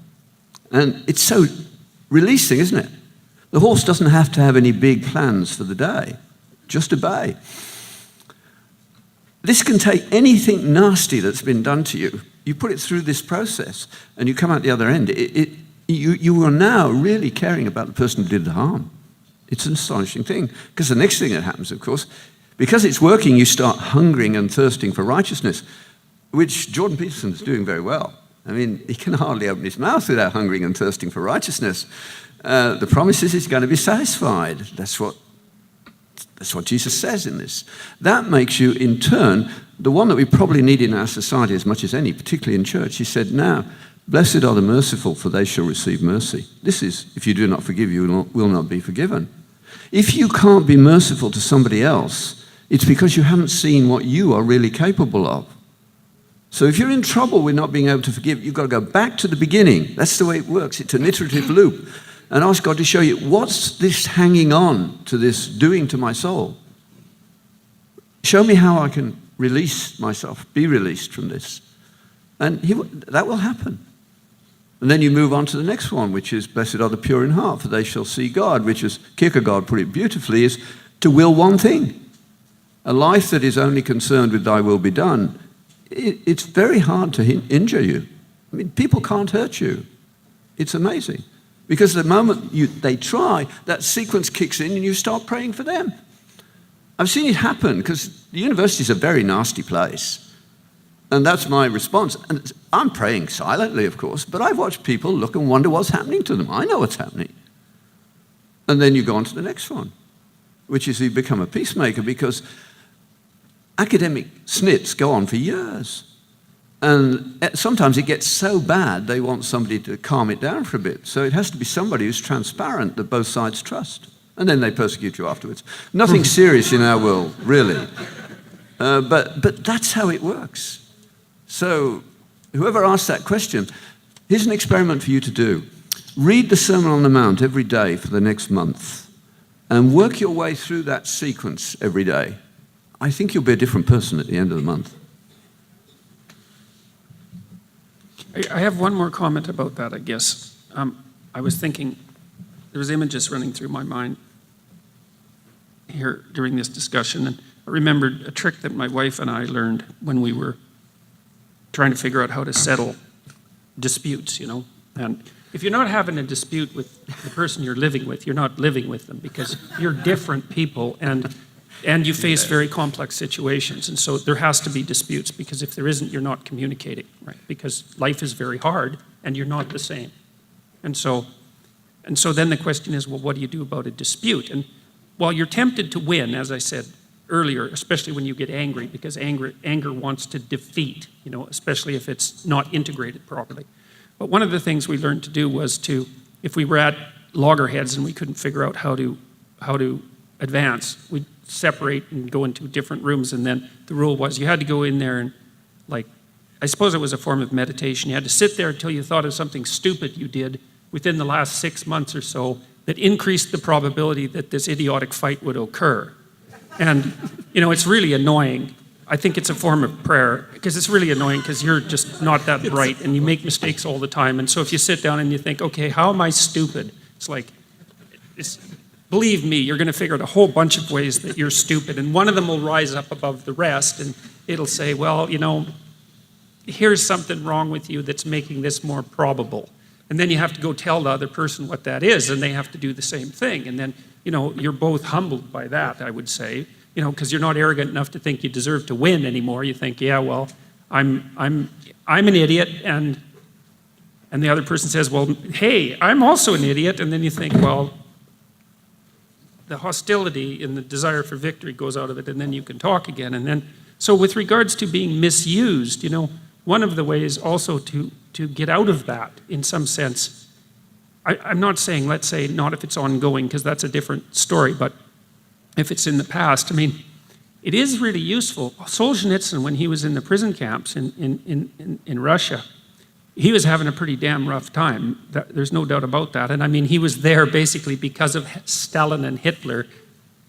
And it's so releasing, isn't it? The horse doesn't have to have any big plans for the day. Just obey. This can take anything nasty that's been done to you. You put it through this process and you come out the other end. You are now really caring about the person who did the harm. It's an astonishing thing. Because the next thing that happens, of course, because it's working, you start hungering and thirsting for righteousness, which Jordan Peterson is doing very well. I mean, he can hardly open his mouth without hungering and thirsting for righteousness. The promise is he's going to be satisfied. That's what Jesus says in this. That makes you, in turn, the one that we probably need in our society as much as any, particularly in church. He said, now, blessed are the merciful, for they shall receive mercy. This is, if you do not forgive, you will not be forgiven. If you can't be merciful to somebody else, it's because you haven't seen what you are really capable of. So if you're in trouble with not being able to forgive, you've got to go back to the beginning. That's the way it works. It's an iterative loop. And ask God to show you, what's this hanging on to this doing to my soul? Show me how I can release myself, be released from this. And that will happen. And then you move on to the next one, which is, blessed are the pure in heart, for they shall see God, which, as Kierkegaard put it beautifully, is to will one thing. A life that is only concerned with thy will be done, it's very hard to injure you. I mean, people can't hurt you. It's amazing. Because the moment they try, that sequence kicks in and you start praying for them. I've seen it happen because the university is a very nasty place. And that's my response. And I'm praying silently, of course, but I've watched people look and wonder what's happening to them. I know what's happening. And then you go on to the next one, which is you become a peacemaker, because academic snits go on for years. And sometimes it gets so bad they want somebody to calm it down for a bit. So it has to be somebody who's transparent, that both sides trust. And then they persecute you afterwards. Nothing serious in our world, really. But that's how it works. So whoever asked that question, here's an experiment for you to do. Read the Sermon on the Mount every day for the next month and work your way through that sequence every day. I think you'll be a different person at the end of the month. I have one more comment about that, I guess. I was thinking, there was images running through my mind here during this discussion, and I remembered a trick that my wife and I learned when we were trying to figure out how to settle disputes, you know. And if you're not having a dispute with the person you're living with, you're not living with them, because you're different people and you face very complex situations. And so there has to be disputes, because if there isn't, you're not communicating, right? Because life is very hard and you're not the same. And so then the question is, well, what do you do about a dispute? And while you're tempted to win, as I said earlier, especially when you get angry, because anger wants to defeat, you know, especially if it's not integrated properly. But one of the things we learned to do was to, if we were at loggerheads and we couldn't figure out how to advance, we'd separate and go into different rooms. And then the rule was you had to go in there and, like, I suppose it was a form of meditation. You had to sit there until you thought of something stupid you did within the last 6 months or so that increased the probability that this idiotic fight would occur. And, you know, it's really annoying. I think it's a form of prayer, because it's really annoying because you're just not that bright and you make mistakes all the time. And so if you sit down and you think, okay, how am I stupid? It's like, believe me, you're going to figure out a whole bunch of ways that you're stupid. And one of them will rise up above the rest and it'll say, well, you know, here's something wrong with you that's making this more probable. And then you have to go tell the other person what that is, and they have to do the same thing. And then, you know, you're both humbled by that, I would say, you know, because you're not arrogant enough to think you deserve to win anymore. You think, yeah, well, I'm an idiot, and the other person says, well, hey, I'm also an idiot. And then you think, well, the hostility and the desire for victory goes out of it, and then you can talk again. And then, so with regards to being misused, you know, one of the ways also to get out of that, in some sense, I'm not saying, let's say, not if it's ongoing, because that's a different story, but if it's in the past, I mean, it is really useful. Solzhenitsyn, when he was in the prison camps in Russia, he was having a pretty damn rough time. There's no doubt about that. And I mean, he was there basically because of Stalin and Hitler,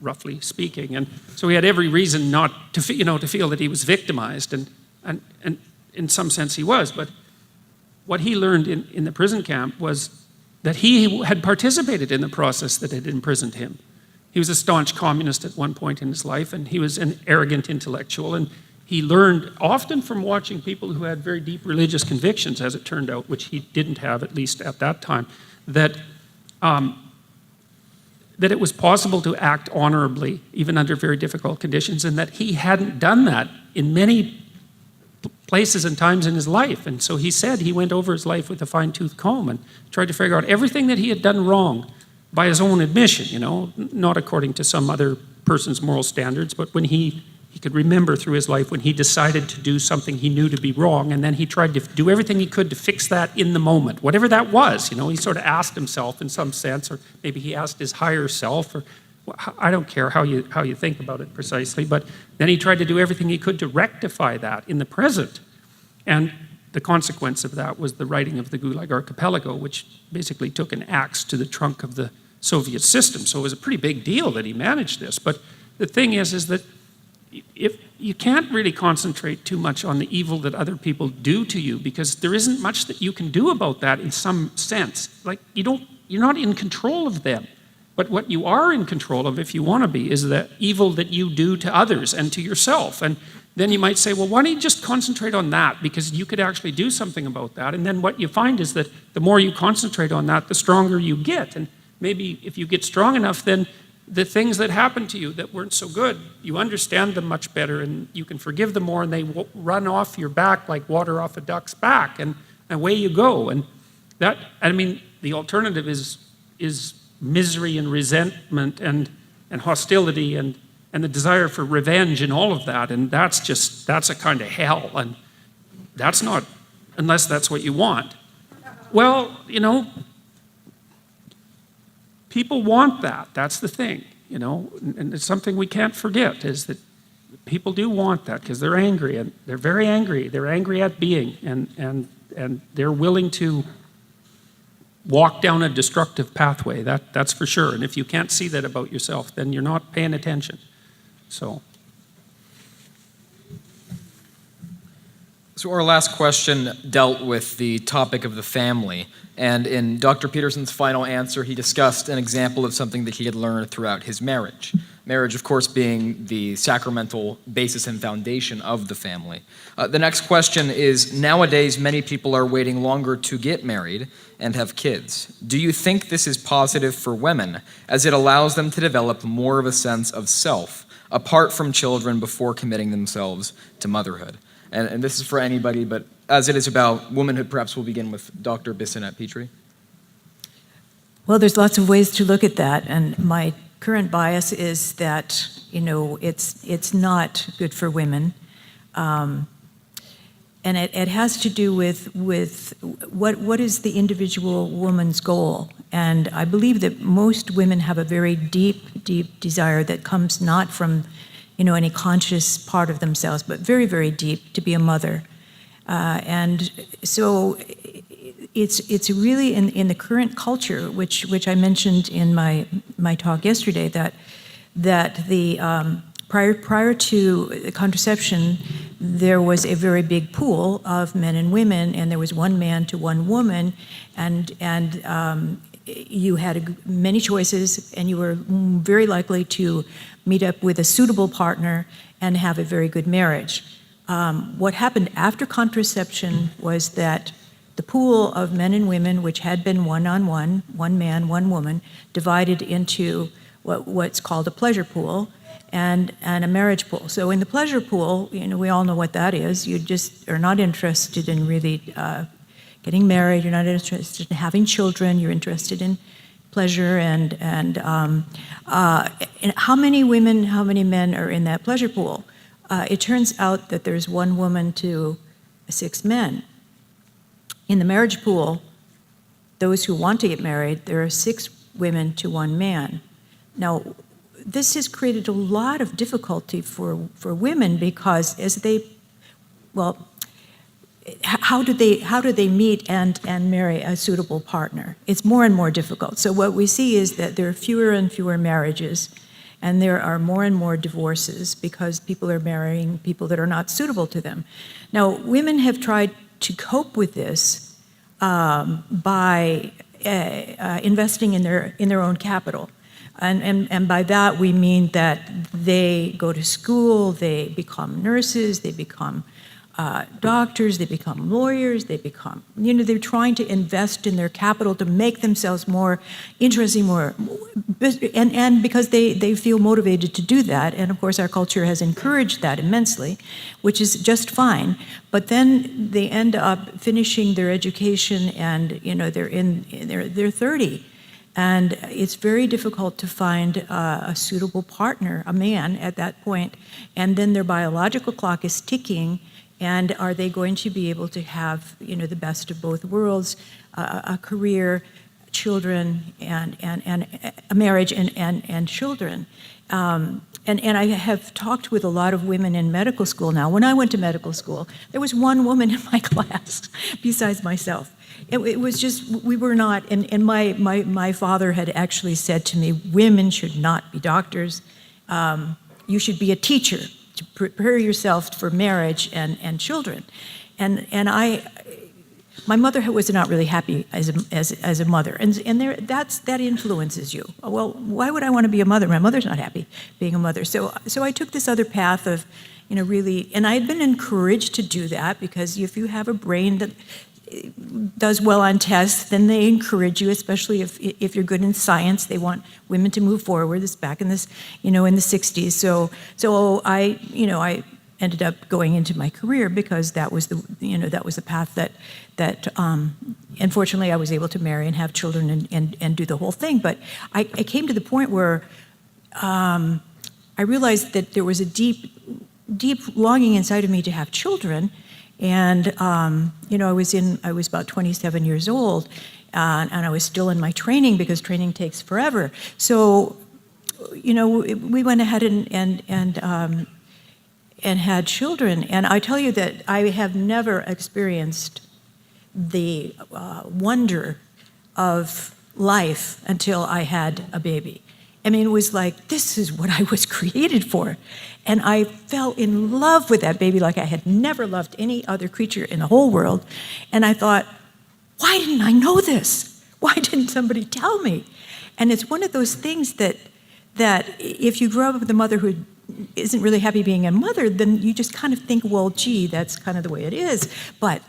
roughly speaking. And so he had every reason not to, to feel that he was victimized. And in some sense he was. But what he learned in the prison camp was that he had participated in the process that had imprisoned him. He was a staunch communist at one point in his life, and he was an arrogant intellectual. And he learned often from watching people who had very deep religious convictions, as it turned out, which he didn't have, at least at that time, that it was possible to act honorably, even under very difficult conditions, and that he hadn't done that in many places and times in his life. And so he said he went over his life with a fine-tooth comb and tried to figure out everything that he had done wrong by his own admission, not according to some other person's moral standards, but when he could remember through his life when he decided to do something he knew to be wrong, and then he tried to do everything he could to fix that in the moment, whatever that was. He sort of asked himself in some sense, or maybe he asked his higher self, or I don't care how you think about it precisely, but then he tried to do everything he could to rectify that in the present. And the consequence of that was the writing of the Gulag Archipelago, which basically took an axe to the trunk of the Soviet system. So it was a pretty big deal that he managed this. But the thing is that if you can't really concentrate too much on the evil that other people do to you, because there isn't much that you can do about that in some sense. Like you're not in control of them. But what you are in control of, if you want to be, is the evil that you do to others and to yourself. And then you might say, well, why don't you just concentrate on that? Because you could actually do something about that. And then what you find is that the more you concentrate on that, the stronger you get. And maybe if you get strong enough, then the things that happened to you that weren't so good, you understand them much better and you can forgive them more, and they run off your back like water off a duck's back, and away you go. And that, I mean, the alternative is misery and resentment and hostility and the desire for revenge and all of that. And that's a kind of hell. And that's not, unless that's what you want. Well, people want that. That's the thing, and it's something we can't forget, is that people do want that because they're angry, and they're very angry. They're angry at being, and they're willing to walk down a destructive pathway. That's for sure. And if you can't see that about yourself, then you're not paying attention. So our last question dealt with the topic of the family. And in Dr. Peterson's final answer, he discussed an example of something that he had learned throughout his marriage. Marriage, of course, being the sacramental basis and foundation of the family. The next question is, nowadays, many people are waiting longer to get married and have kids. Do you think this is positive for women, as it allows them to develop more of a sense of self, apart from children, before committing themselves to motherhood? And this is for anybody, but as it is about womanhood, perhaps we'll begin with Dr. Bissonnette-Petrie. Well, there's lots of ways to look at that, and my current bias is that it's not good for women, and it has to do with what is the individual woman's goal. And I believe that most women have a very deep desire that comes not from any conscious part of themselves, but very, very deep, to be a mother. And so it's really in the current culture, which I mentioned in my talk yesterday, that the prior to contraception, there was a very big pool of men and women, and there was one man to one woman, and you had many choices, and you were very likely to meet up with a suitable partner and have a very good marriage. What happened after contraception was that the pool of men and women, which had been one-on-one, one man, one woman, divided into what's called a pleasure pool and a marriage pool. So in the pleasure pool, we all know what that is. You just are not interested in really getting married. You're not interested in having children. You're interested in pleasure and how many women, how many men are in that pleasure pool? It turns out that there's one woman to 6 men. In the marriage pool, those who want to get married, there are 6 women to 1 man. Now, this has created a lot of difficulty for women, because how do they meet and marry a suitable partner? It's more and more difficult. So what we see is that there are fewer and fewer marriages, and there are more and more divorces because people are marrying people that are not suitable to them. Now, women have tried to cope with this by investing in their own capital. And by that we mean that they go to school, they become nurses, they become doctors, they become lawyers, they're trying to invest in their capital to make themselves more interesting, and because they feel motivated to do that. And of course our culture has encouraged that immensely, which is just fine. But then they end up finishing their education, and they're 30. And it's very difficult to find a suitable partner, a man, at that point. And then their biological clock is ticking. And are they going to be able to have, the best of both worlds, a career, children and a marriage and children. And I have talked with a lot of women in medical school now. When I went to medical school, there was one woman in my class besides myself. It was just, we were not, and my father had actually said to me, women should not be doctors. You should be a teacher to prepare yourself for marriage and children. And my mother was not really happy as a mother, and that influences you. Well, why would I want to be a mother? My mother's not happy being a mother. So I took this other path of, really, and I had been encouraged to do that because if you have a brain that does well on tests, then they encourage you, especially if you're good in science. They want women to move forward. This back in this, in the 60s. So I ended up going into my career because that was the path that unfortunately I was able to marry and have children and do the whole thing. But I came to the point where I realized that there was a deep longing inside of me to have children. And I was about 27 years old, and I was still in my training because training takes forever. So, we went ahead and had children. And I tell you that I have never experienced the wonder of life until I had a baby. I mean, it was like, this is what I was created for. And I fell in love with that baby like I had never loved any other creature in the whole world. And I thought, why didn't I know this? Why didn't somebody tell me? And it's one of those things that if you grow up with a mother who isn't really happy being a mother, then you just kind of think, well, gee, that's kind of the way it is. But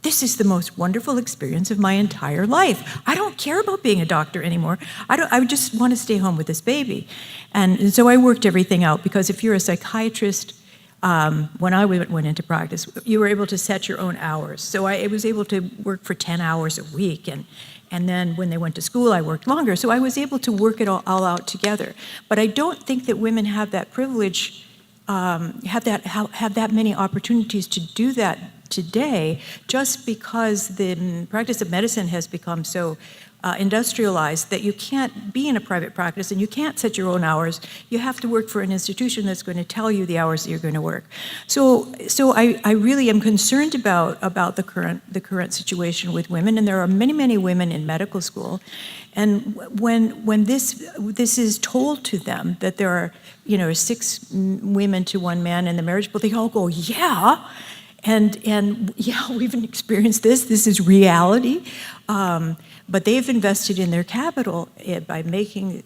this is the most wonderful experience of my entire life. I don't care about being a doctor anymore. I just want to stay home with this baby. And so I worked everything out because if you're a psychiatrist, when I went into practice, you were able to set your own hours. So I was able to work for 10 hours a week. And then when they went to school, I worked longer. So I was able to work it all out together. But I don't think that women have that privilege, have that many opportunities to do that today, just because the practice of medicine has become so industrialized that you can't be in a private practice and you can't set your own hours. You have to work for an institution that's going to tell you the hours that you're going to work. So I really am concerned about the current situation with women, and there are many women in medical school, and when this is told to them that there are 6 women to 1 man in the marriage, but they all go, yeah. And yeah, we've experienced this. This is reality. But they've invested in their capital by making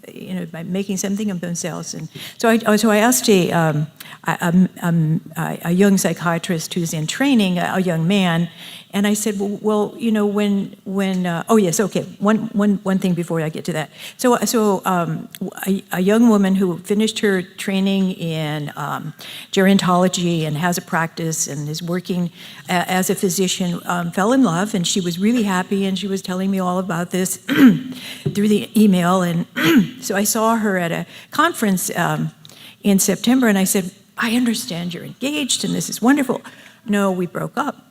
something of themselves. And so I asked a young psychiatrist who's in training, a young man, and I said, well, oh yes, okay. One thing before I get to that. So a young woman who finished her training in gerontology and has a practice and is working as a physician fell in love, and she was really happy, and she was telling me all about this through the email. And so I saw her at a conference in September, and I said, I understand you're engaged, and this is wonderful. No, we broke up.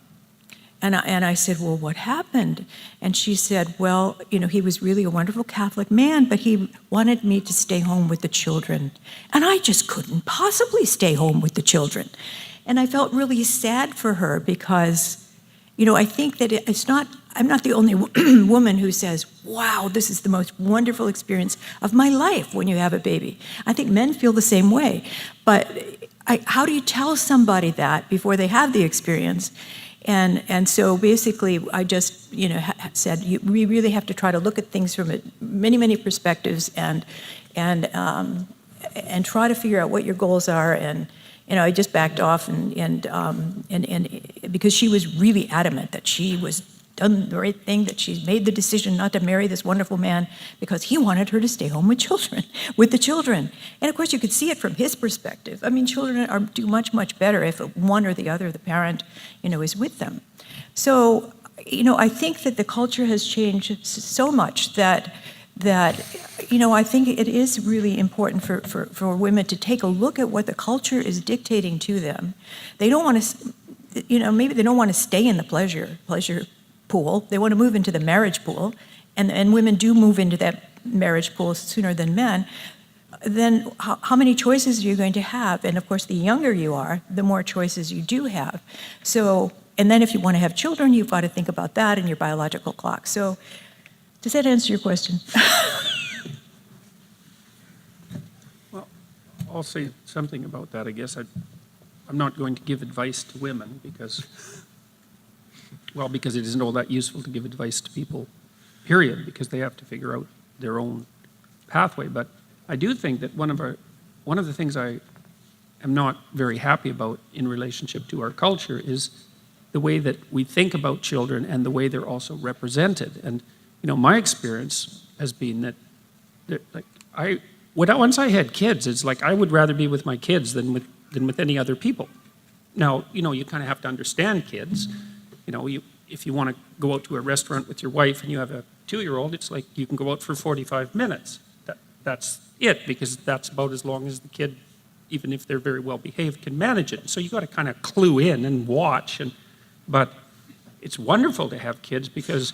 And I said, well, what happened? And she said, well, he was really a wonderful Catholic man, but he wanted me to stay home with the children. And I just couldn't possibly stay home with the children. And I felt really sad for her because, I think that I'm not the only woman who says, wow, this is the most wonderful experience of my life when you have a baby. I think men feel the same way. But how do you tell somebody that before they have the experience? And so basically, I just said we really have to try to look at things from many perspectives and try to figure out what your goals are. And I just backed off and because she was really adamant that she was done the right thing, that she's made the decision not to marry this wonderful man because he wanted her to stay home with the children. And of course, you could see it from his perspective. I mean, children do much better if one or the other, the parent, is with them. So, I think that the culture has changed so much that I think it is really important for women to take a look at what the culture is dictating to them. They don't want to, maybe they don't want to stay in the pleasure pool. They want to move into the marriage pool, and women do move into that marriage pool sooner than men. Then how many choices are you going to have? And of course, the younger you are, the more choices you do have. So, and then if you want to have children, you've got to think about that in your biological clock. So, does that answer your question? Well, I'll say something about that. I guess I'm not going to give advice to women because it isn't all that useful to give advice to people, period, because they have to figure out their own pathway. But I do think that one of the things I am not very happy about in relationship to our culture is the way that we think about children and the way they're also represented. And my experience has been that once I had kids, it's like I would rather be with my kids than with any other people. Now, you kind of have to understand kids. If you want to go out to a restaurant with your wife and you have a 2-year-old, it's like you can go out for 45 minutes. That's it, because that's about as long as the kid, even if they're very well behaved, can manage it. So you got to kind of clue in and watch. But it's wonderful to have kids because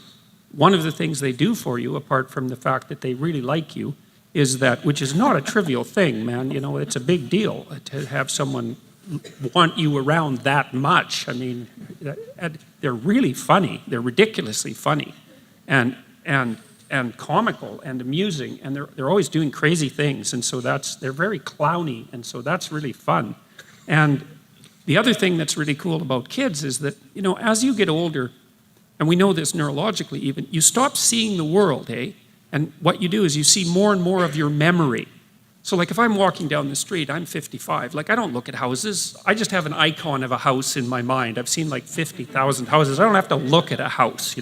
one of the things they do for you, apart from the fact that they really like you, is that, which is not a trivial thing, man. It's a big deal to have someone want you around that much. I mean, they're really funny. They're ridiculously funny, and comical and amusing, and they're always doing crazy things, and so they're very clowny, and so that's really fun. And the other thing that's really cool about kids is that, as you get older, and we know this neurologically even, you stop seeing the world, and what you do is you see more and more of your memory. So like if I'm walking down the street, I'm 55, like I don't look at houses, I just have an icon of a house in my mind. I've seen like 50,000 houses, I don't have to look at a house,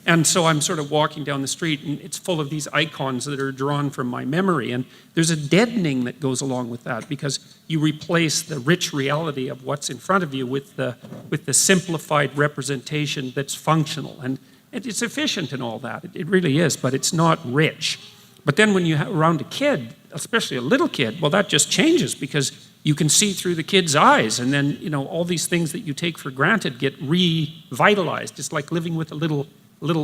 And so I'm sort of walking down the street and it's full of these icons that are drawn from my memory. And there's a deadening that goes along with that because you replace the rich reality of what's in front of you with the simplified representation that's functional. And it's efficient and all that, it really is, but it's not rich. But then when you're around a kid, especially a little kid, well, that just changes because you can see through the kid's eyes, and then all these things that you take for granted get revitalized. It's like living with a little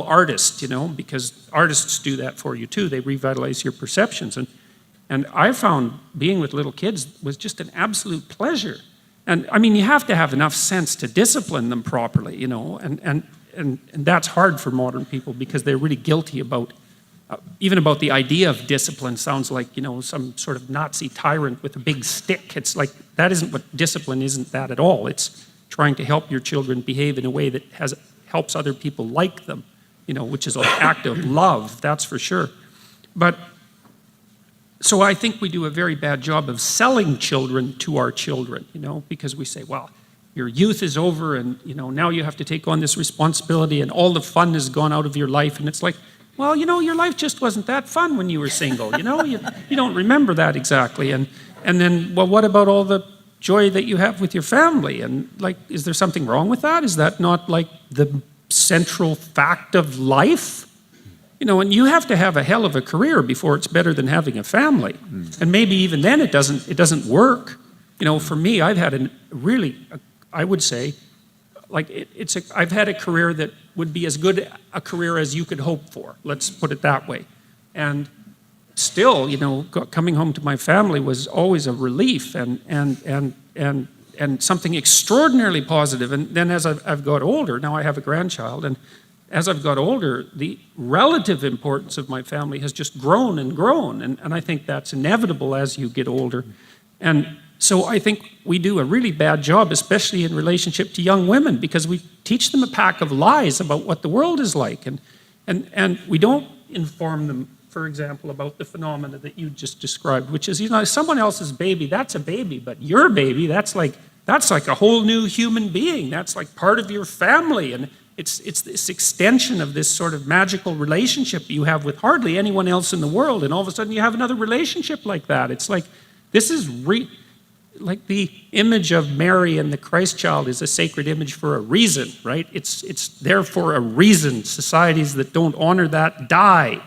artist, because artists do that for you too. They revitalize your perceptions, and I found being with little kids was just an absolute pleasure. And I mean, you have to have enough sense to discipline them properly, and that's hard for modern people because they're really guilty about. Even about the idea of discipline sounds like, some sort of Nazi tyrant with a big stick. It's like, that isn't what discipline isn't that at all. It's trying to help your children behave in a way that helps other people like them, which is an act of love, that's for sure. But, so I think we do a very bad job of selling children to our children, because we say, well, your youth is over and, now you have to take on this responsibility and all the fun has gone out of your life. And it's like, well, your life just wasn't that fun when you were single, you don't remember that exactly. And then, well, what about all the joy that you have with your family? And like, is there something wrong with that? Is that not like the central fact of life? And you have to have a hell of a career before it's better than having a family. And maybe even then it doesn't work. For me, I've had I would say, like I've had a career that would be as good a career as you could hope for. Let's put it that way. And still, coming home to my family was always a relief and something extraordinarily positive. And then as I've got older, now I have a grandchild, and as I've got older, the relative importance of my family has just grown and grown. And I think that's inevitable as you get older. And so I think we do a really bad job, especially in relationship to young women, because we teach them a pack of lies about what the world is like. And we don't inform them, for example, about the phenomena that you just described, which is, someone else's baby, that's a baby, but your baby, that's like a whole new human being. That's like part of your family. And it's this extension of this sort of magical relationship you have with hardly anyone else in the world. And all of a sudden you have another relationship like that. It's like, this is like the image of Mary and the Christ child is a sacred image for a reason, right? It's there for a reason. Societies that don't honor that die.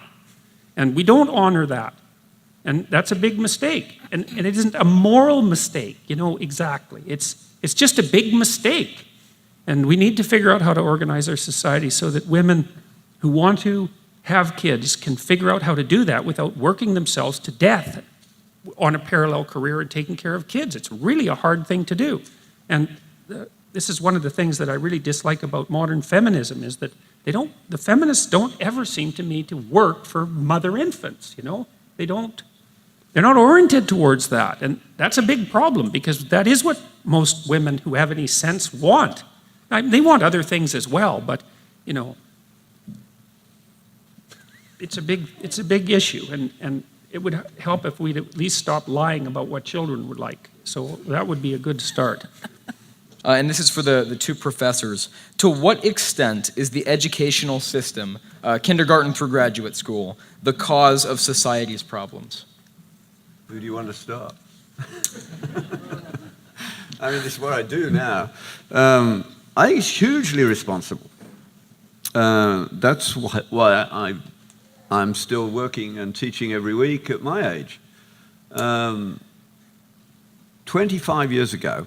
And we don't honor that. And that's a big mistake. And it isn't a moral mistake, exactly. It's just a big mistake. And we need to figure out how to organize our society so that women who want to have kids can figure out how to do that without working themselves to death on a parallel career and taking care of kids. It's really a hard thing to do. And this is one of the things that I really dislike about modern feminism is that the feminists don't ever seem to me to work for mother infants, you know? They're not oriented towards that. And that's a big problem because that is what most women who have any sense want. They want other things as well, but, you know, it's a big issue. And it would help if we'd at least stop lying about what children would like. So that would be a good start. And this is for the two professors. To what extent is the educational system, kindergarten through graduate school, the cause of society's problems? Who do you want to start? I mean, this is what I do now. I think it's hugely responsible. That's why I'm still working and teaching every week at my age. 25 years ago,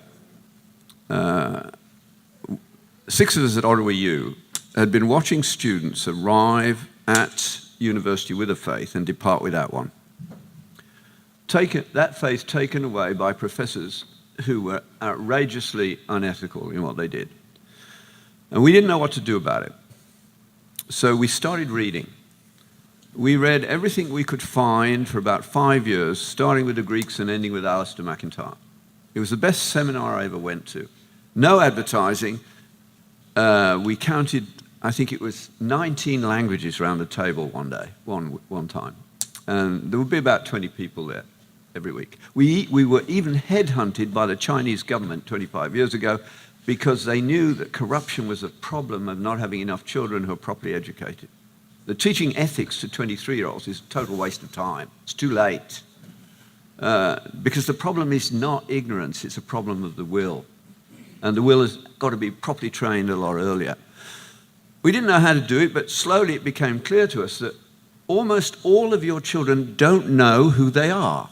6 of us at Ottawa U had been watching students arrive at university with a faith and depart without one. That faith taken away by professors who were outrageously unethical in what they did. And we didn't know what to do about it. So we started reading. We read everything we could find for about 5 years, starting with the Greeks and ending with Alistair MacIntyre. It was the best seminar I ever went to. No advertising. We counted, I think it was 19 languages around the table one time. And there would be about 20 people there every week. We were even headhunted by the Chinese government 25 years ago because they knew that corruption was a problem of not having enough children who are properly educated. The teaching ethics to 23-year-olds is a total waste of time. It's too late. Because the problem is not ignorance, it's a problem of the will. And the will has got to be properly trained a lot earlier. We didn't know how to do it, but slowly it became clear to us that almost all of your children don't know who they are.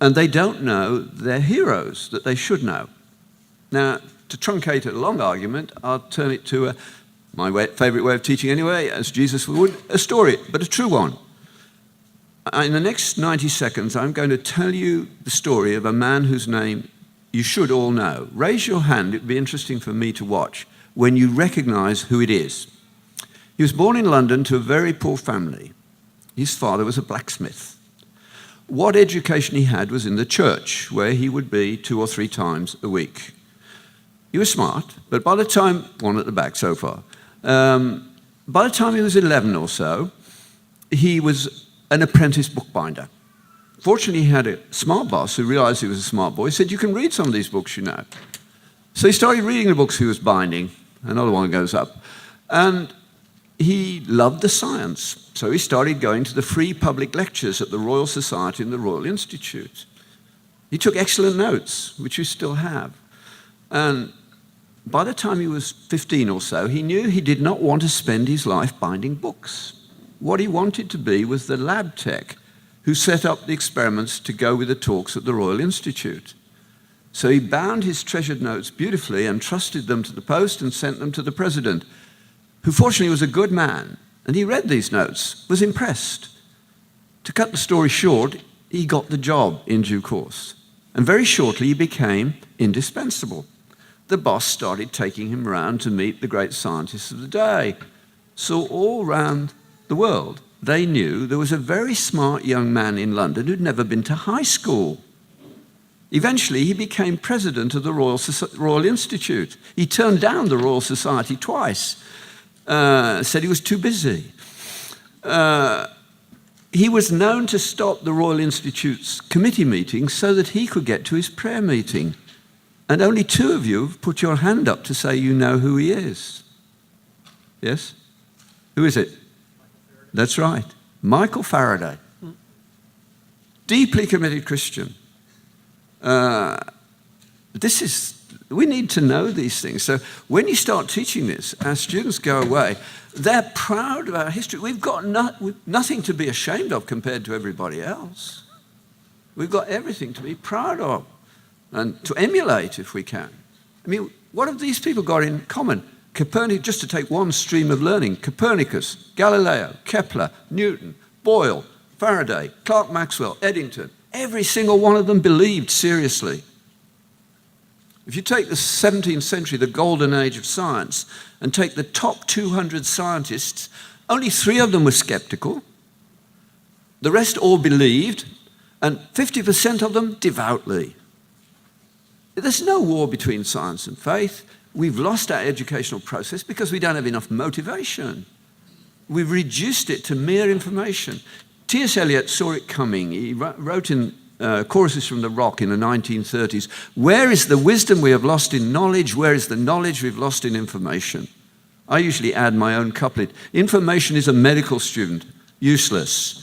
And they don't know their heroes that they should know. Now, to truncate a long argument, I'll turn it to my favorite way of teaching anyway, as Jesus would, a story, but a true one. In the next 90 seconds, I'm going to tell you the story of a man whose name you should all know. Raise your hand, it'd be interesting for me to watch, when you recognize who it is. He was born in London to a very poor family. His father was a blacksmith. What education he had was in the church, where he would be 2 or 3 times a week. He was smart, but by the time, one at the back so far, by the time he was 11 or so, he was an apprentice bookbinder. Fortunately, he had a smart boss who realized he was a smart boy. He said, "You can read some of these books, you know." So he started reading the books he was binding. Another one goes up. And he loved the science. So he started going to the free public lectures at the Royal Society and the Royal Institute. He took excellent notes, which we still have. And by the time he was 15 or so, he knew he did not want to spend his life binding books. What he wanted to be was the lab tech who set up the experiments to go with the talks at the Royal Institute. So he bound his treasured notes beautifully and trusted them to the post and sent them to the president, who fortunately was a good man. And he read these notes, was impressed. To cut the story short, he got the job in due course. And very shortly, he became indispensable. The boss started taking him around to meet the great scientists of the day. So all around the world, they knew there was a very smart young man in London who'd never been to high school. Eventually, he became president of the Royal Institute. He turned down the Royal Society twice, said he was too busy. He was known to stop the Royal Institute's committee meetings so that he could get to his prayer meeting. And only 2 of you have put your hand up to say you know who he is. Yes? Who is it? That's right. Michael Faraday. Deeply committed Christian. We need to know these things. So when you start teaching this, our students go away, they're proud of our history. We've got nothing to be ashamed of compared to everybody else. We've got everything to be proud of and to emulate if we can. I mean, what have these people got in common? Copernicus, just to take one stream of learning, Copernicus, Galileo, Kepler, Newton, Boyle, Faraday, Clerk Maxwell, Eddington, every single one of them believed seriously. If you take the 17th century, the golden age of science, and take the top 200 scientists, only 3 of them were skeptical. The rest all believed, and 50% of them devoutly. There's no war between science and faith. We've lost our educational process because we don't have enough motivation. We've reduced it to mere information. T.S. Eliot saw it coming. He wrote in Choruses from the Rock in the 1930s, where is the wisdom we have lost in knowledge? Where is the knowledge we've lost in information? I usually add my own couplet. Information is a medical student, useless.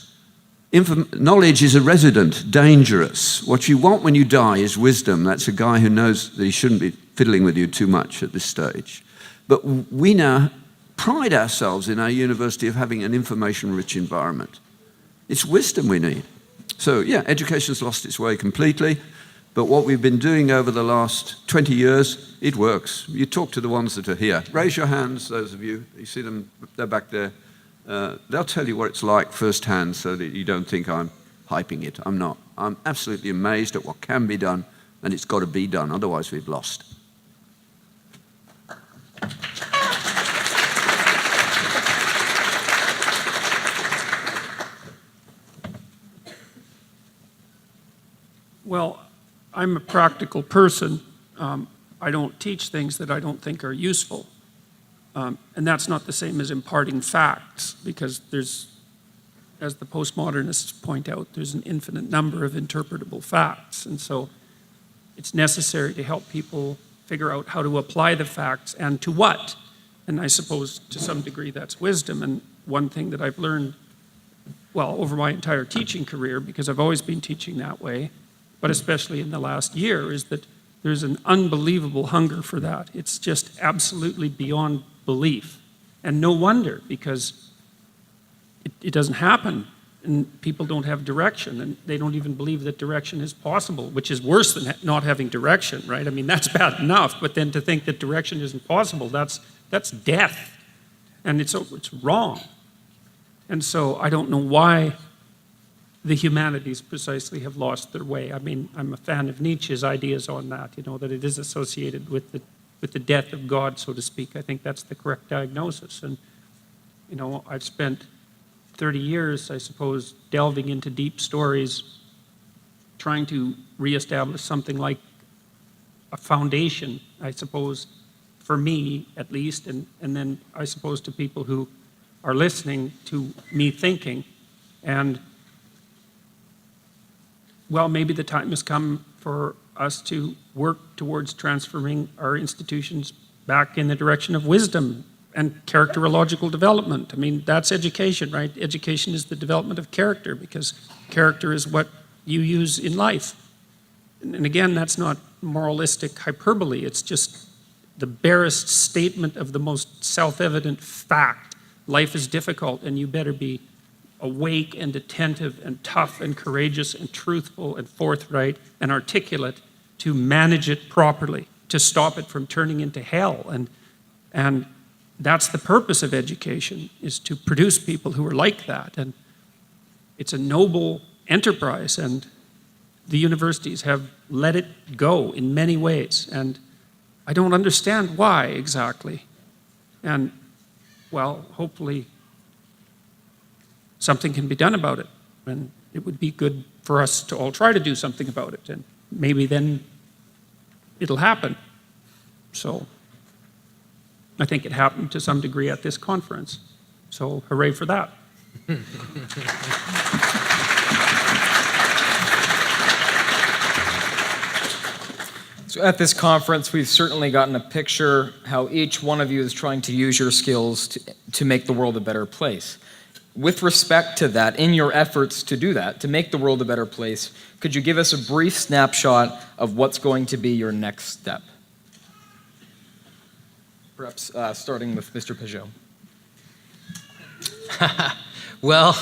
Knowledge is a resident, dangerous. What you want when you die is wisdom. That's a guy who knows that he shouldn't be fiddling with you too much at this stage. But we now pride ourselves in our university of having an information-rich environment. It's wisdom we need. So yeah, education's lost its way completely, but what we've been doing over the last 20 years, it works. You talk to the ones that are here. Raise your hands, those of you. You see them, they're back there. They'll tell you what it's like firsthand so that you don't think I'm hyping it. I'm not. I'm absolutely amazed at what can be done, and it's got to be done, otherwise we've lost. Well, I'm a practical person. I don't teach things that I don't think are useful. And that's not the same as imparting facts, because there's, as the postmodernists point out, there's an infinite number of interpretable facts. And so it's necessary to help people figure out how to apply the facts and to what. And I suppose to some degree that's wisdom. And one thing that I've learned, well, over my entire teaching career, because I've always been teaching that way, but especially in the last year, is that there's an unbelievable hunger for that. It's just absolutely beyond belief. And no wonder, because it doesn't happen, and people don't have direction, and they don't even believe that direction is possible, which is worse than not having direction, right? I mean, that's bad enough, but then to think that direction isn't possible, that's death. And it's wrong. And so I don't know why the humanities precisely have lost their way. I mean, I'm a fan of Nietzsche's ideas on that, that it is associated with the death of God, so to speak. I think that's the correct diagnosis. And, I've spent 30 years, I suppose, delving into deep stories, trying to reestablish something like a foundation, I suppose, for me at least, and then I suppose to people who are listening to me thinking. And well, maybe the time has come for us to work towards transforming our institutions back in the direction of wisdom and characterological development. I mean, that's education, right? Education is the development of character, because character is what you use in life. And again, that's not moralistic hyperbole. It's just the barest statement of the most self-evident fact. Life is difficult, and you better be awake and attentive and tough and courageous and truthful and forthright and articulate to manage it properly, to stop it from turning into hell. And that's the purpose of education, is to produce people who are like that. And it's a noble enterprise, and the universities have let it go in many ways. And I don't understand why exactly. And, well, hopefully something can be done about it, and it would be good for us to all try to do something about it, and maybe then it'll happen. So I think it happened to some degree at this conference, so hooray for that. So at this conference, we've certainly gotten a picture how each one of you is trying to use your skills to make the world a better place. With respect to that, in your efforts to do that, to make the world a better place, could you give us a brief snapshot of what's going to be your next step? Perhaps starting with Mr. Pageau. Well,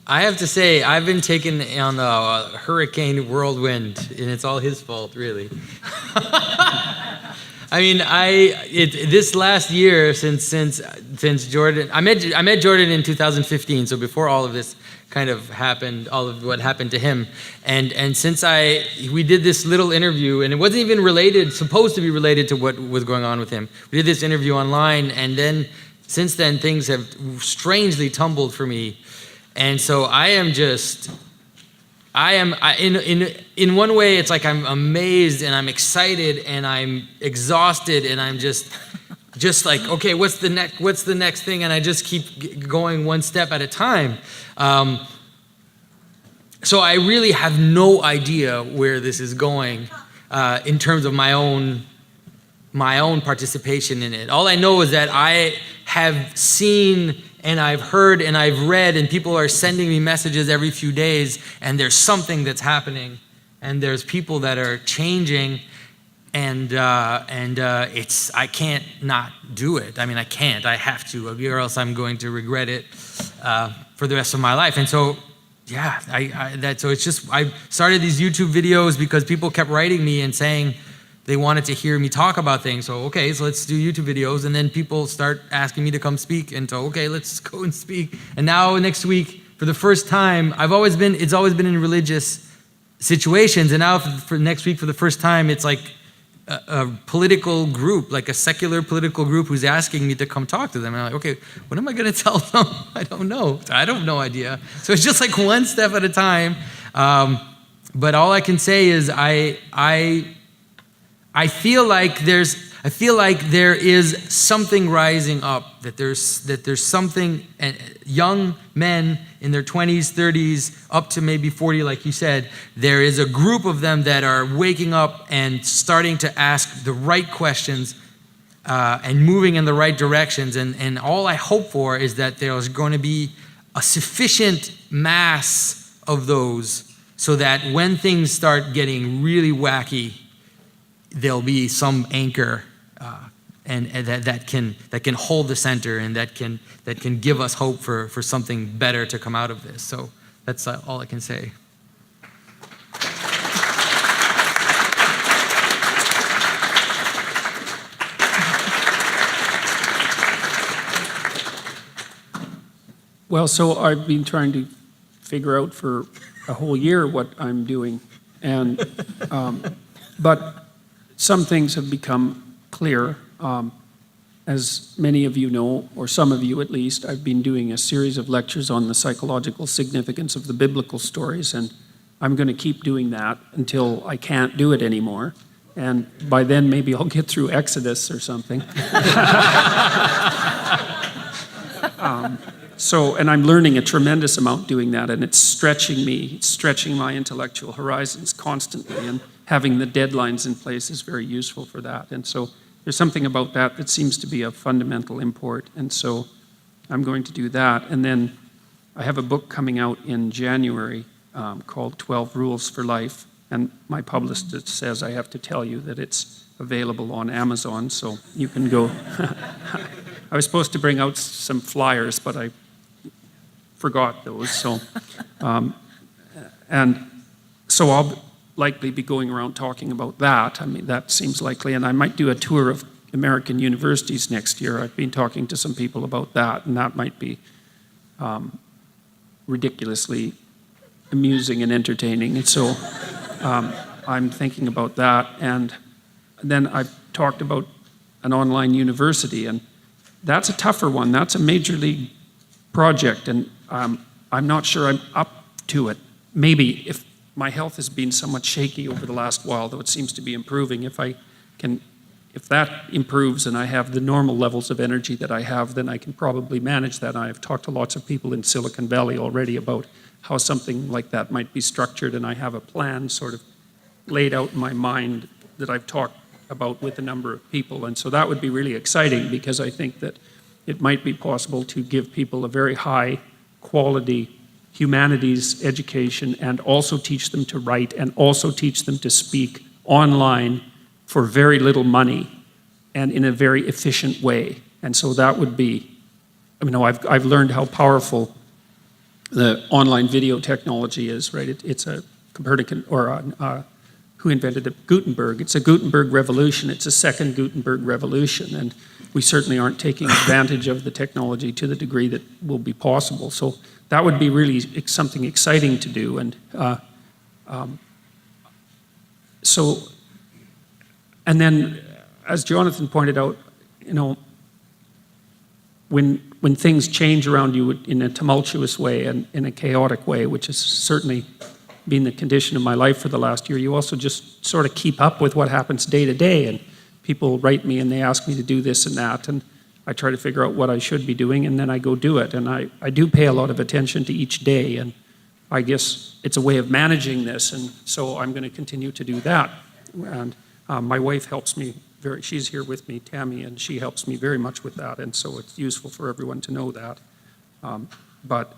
I have to say, I've been taken on a hurricane whirlwind, and it's all his fault, really. I mean, this last year since Jordan, I met Jordan in 2015, so before all of this kind of happened, all of what happened to him, and since we did this little interview, and it wasn't even supposed to be related to what was going on with him. We did this interview online, and then since then things have strangely tumbled for me, and so in one way, it's like I'm amazed and I'm excited and I'm exhausted and I'm just like, okay, what's the next thing? And I just keep going one step at a time. So I really have no idea where this is going in terms of my own participation in it. All I know is that I have seen and I've heard and I've read, and people are sending me messages every few days, and there's something that's happening, and there's people that are changing, and I can't not do it. I mean, I can't. I have to, or else I'm going to regret it for the rest of my life. And so, yeah, so it's just, I started these YouTube videos because people kept writing me and saying they wanted to hear me talk about things. So, okay, so let's do YouTube videos. And then people start asking me to come speak. And so, okay, let's go and speak. And now next week, for the first time, it's always been in religious situations. And now for next week, for the first time, it's like a political group, like a secular political group who's asking me to come talk to them. And I'm like, okay, what am I going to tell them? I don't know. I have no idea. So it's just like one step at a time. But all I can say is I feel like there is something rising up, that there's something, young men in their 20s, 30s, up to maybe 40, like you said, there is a group of them that are waking up and starting to ask the right questions and moving in the right directions. And all I hope for is that there's going to be a sufficient mass of those so that when things start getting really wacky, there'll be some anchor and that can hold the center and that can give us hope for something better to come out of this. So that's all I can say. Well, so I've been trying to figure out for a whole year what I'm doing, and but some things have become clear. As many of you know, or some of you at least, I've been doing a series of lectures on the psychological significance of the biblical stories, and I'm going to keep doing that until I can't do it anymore. And by then, maybe I'll get through Exodus or something. And I'm learning a tremendous amount doing that, and it's stretching me, it's stretching my intellectual horizons constantly, and having the deadlines in place is very useful for that. And so there's something about that seems to be of fundamental import, and so I'm going to do that. And then I have a book coming out in January called 12 Rules for Life, and my publicist says I have to tell you that it's available on Amazon, so you can go. I was supposed to bring out some flyers, but I forgot those. So, and so I'll likely be going around talking about that. I mean, that seems likely, and I might do a tour of American universities next year. I've been talking to some people about that, and that might be ridiculously amusing and entertaining. And so I'm thinking about that. And then I've talked about an online university, and that's a tougher one. That's a major league project, and I'm not sure I'm up to it. Maybe if my health has been somewhat shaky over the last while, though it seems to be improving. If that improves and I have the normal levels of energy that I have, then I can probably manage that. I've talked to lots of people in Silicon Valley already about how something like that might be structured, and I have a plan sort of laid out in my mind that I've talked about with a number of people. And so that would be really exciting, because I think that it might be possible to give people a very high quality humanities education and also teach them to write and also teach them to speak online for very little money and in a very efficient way. And so that would be, I've learned how powerful the online video technology is, right? It's a Copernican or who invented the Gutenberg. It's a Gutenberg revolution. It's a second Gutenberg revolution, and we certainly aren't taking advantage of the technology to the degree that will be possible. So that would be really something exciting to do. And and then, as Jonathan pointed out, when things change around you in a tumultuous way and in a chaotic way, which has certainly been the condition of my life for the last year, you also just sort of keep up with what happens day to day. And people write me and they ask me to do this and that, and I try to figure out what I should be doing, and then I go do it. And I do pay a lot of attention to each day, and I guess it's a way of managing this, and so I'm going to continue to do that. And my wife helps me she's here with me, Tammy, and she helps me very much with that, and so it's useful for everyone to know that. But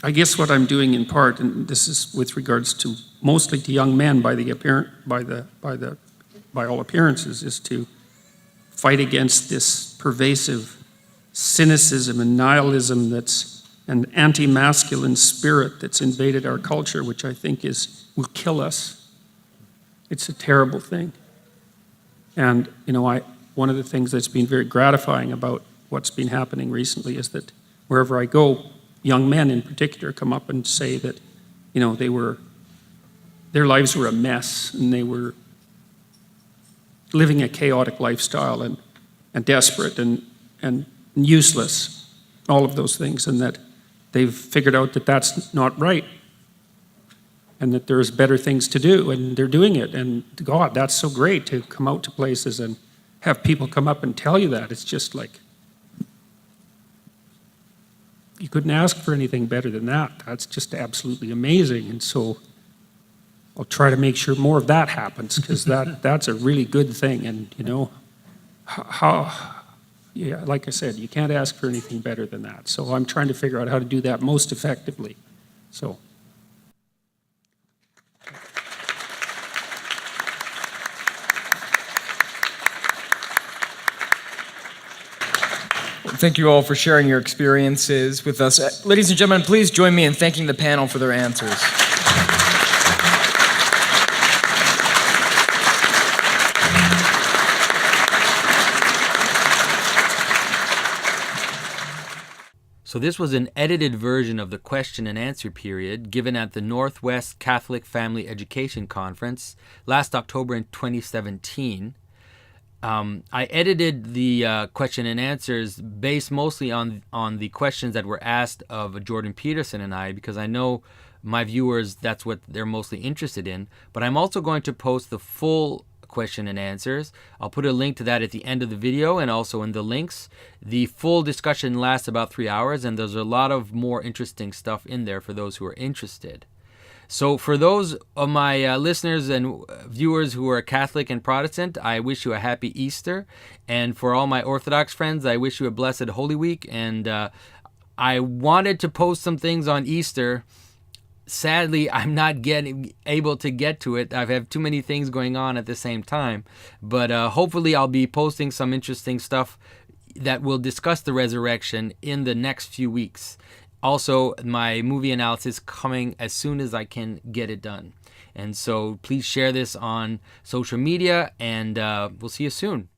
I guess what I'm doing in part, and this is with regards to mostly to young men by all appearances, is to fight against this pervasive cynicism and nihilism that's an anti-masculine spirit that's invaded our culture, which I think will kill us. It's a terrible thing. And one of the things that's been very gratifying about what's been happening recently is that wherever I go, young men in particular come up and say that, their lives were a mess and they were living a chaotic lifestyle and desperate and useless, all of those things, and that they've figured out that that's not right and that there's better things to do, and they're doing it. And God, that's so great to come out to places and have people come up and tell you that. It's just like, you couldn't ask for anything better than that. That's just absolutely amazing. And so I'll try to make sure more of that happens, because that's a really good thing. And yeah, like I said, you can't ask for anything better than that. So I'm trying to figure out how to do that most effectively. So. Thank you all for sharing your experiences with us. Ladies and gentlemen, please join me in thanking the panel for their answers. So this was an edited version of the question and answer period given at the Northwest Catholic Family Education Conference last October in 2017. I edited the question and answers based mostly on the questions that were asked of Jordan Peterson and I, because I know my viewers, that's what they're mostly interested in. But I'm also going to post the full question and answers. I'll put a link to that at the end of the video and also in the links. The full discussion lasts about 3 hours, and there's a lot of more interesting stuff in there for those who are interested. So for those of my listeners and viewers who are Catholic and Protestant, I wish you a happy Easter. And for all my Orthodox friends, I wish you a blessed Holy Week. And I wanted to post some things on Easter. Sadly, I'm not able to get to it. I have too many things going on at the same time. But hopefully I'll be posting some interesting stuff that will discuss the resurrection in the next few weeks. Also, my movie analysis coming as soon as I can get it done. And so please share this on social media, and we'll see you soon.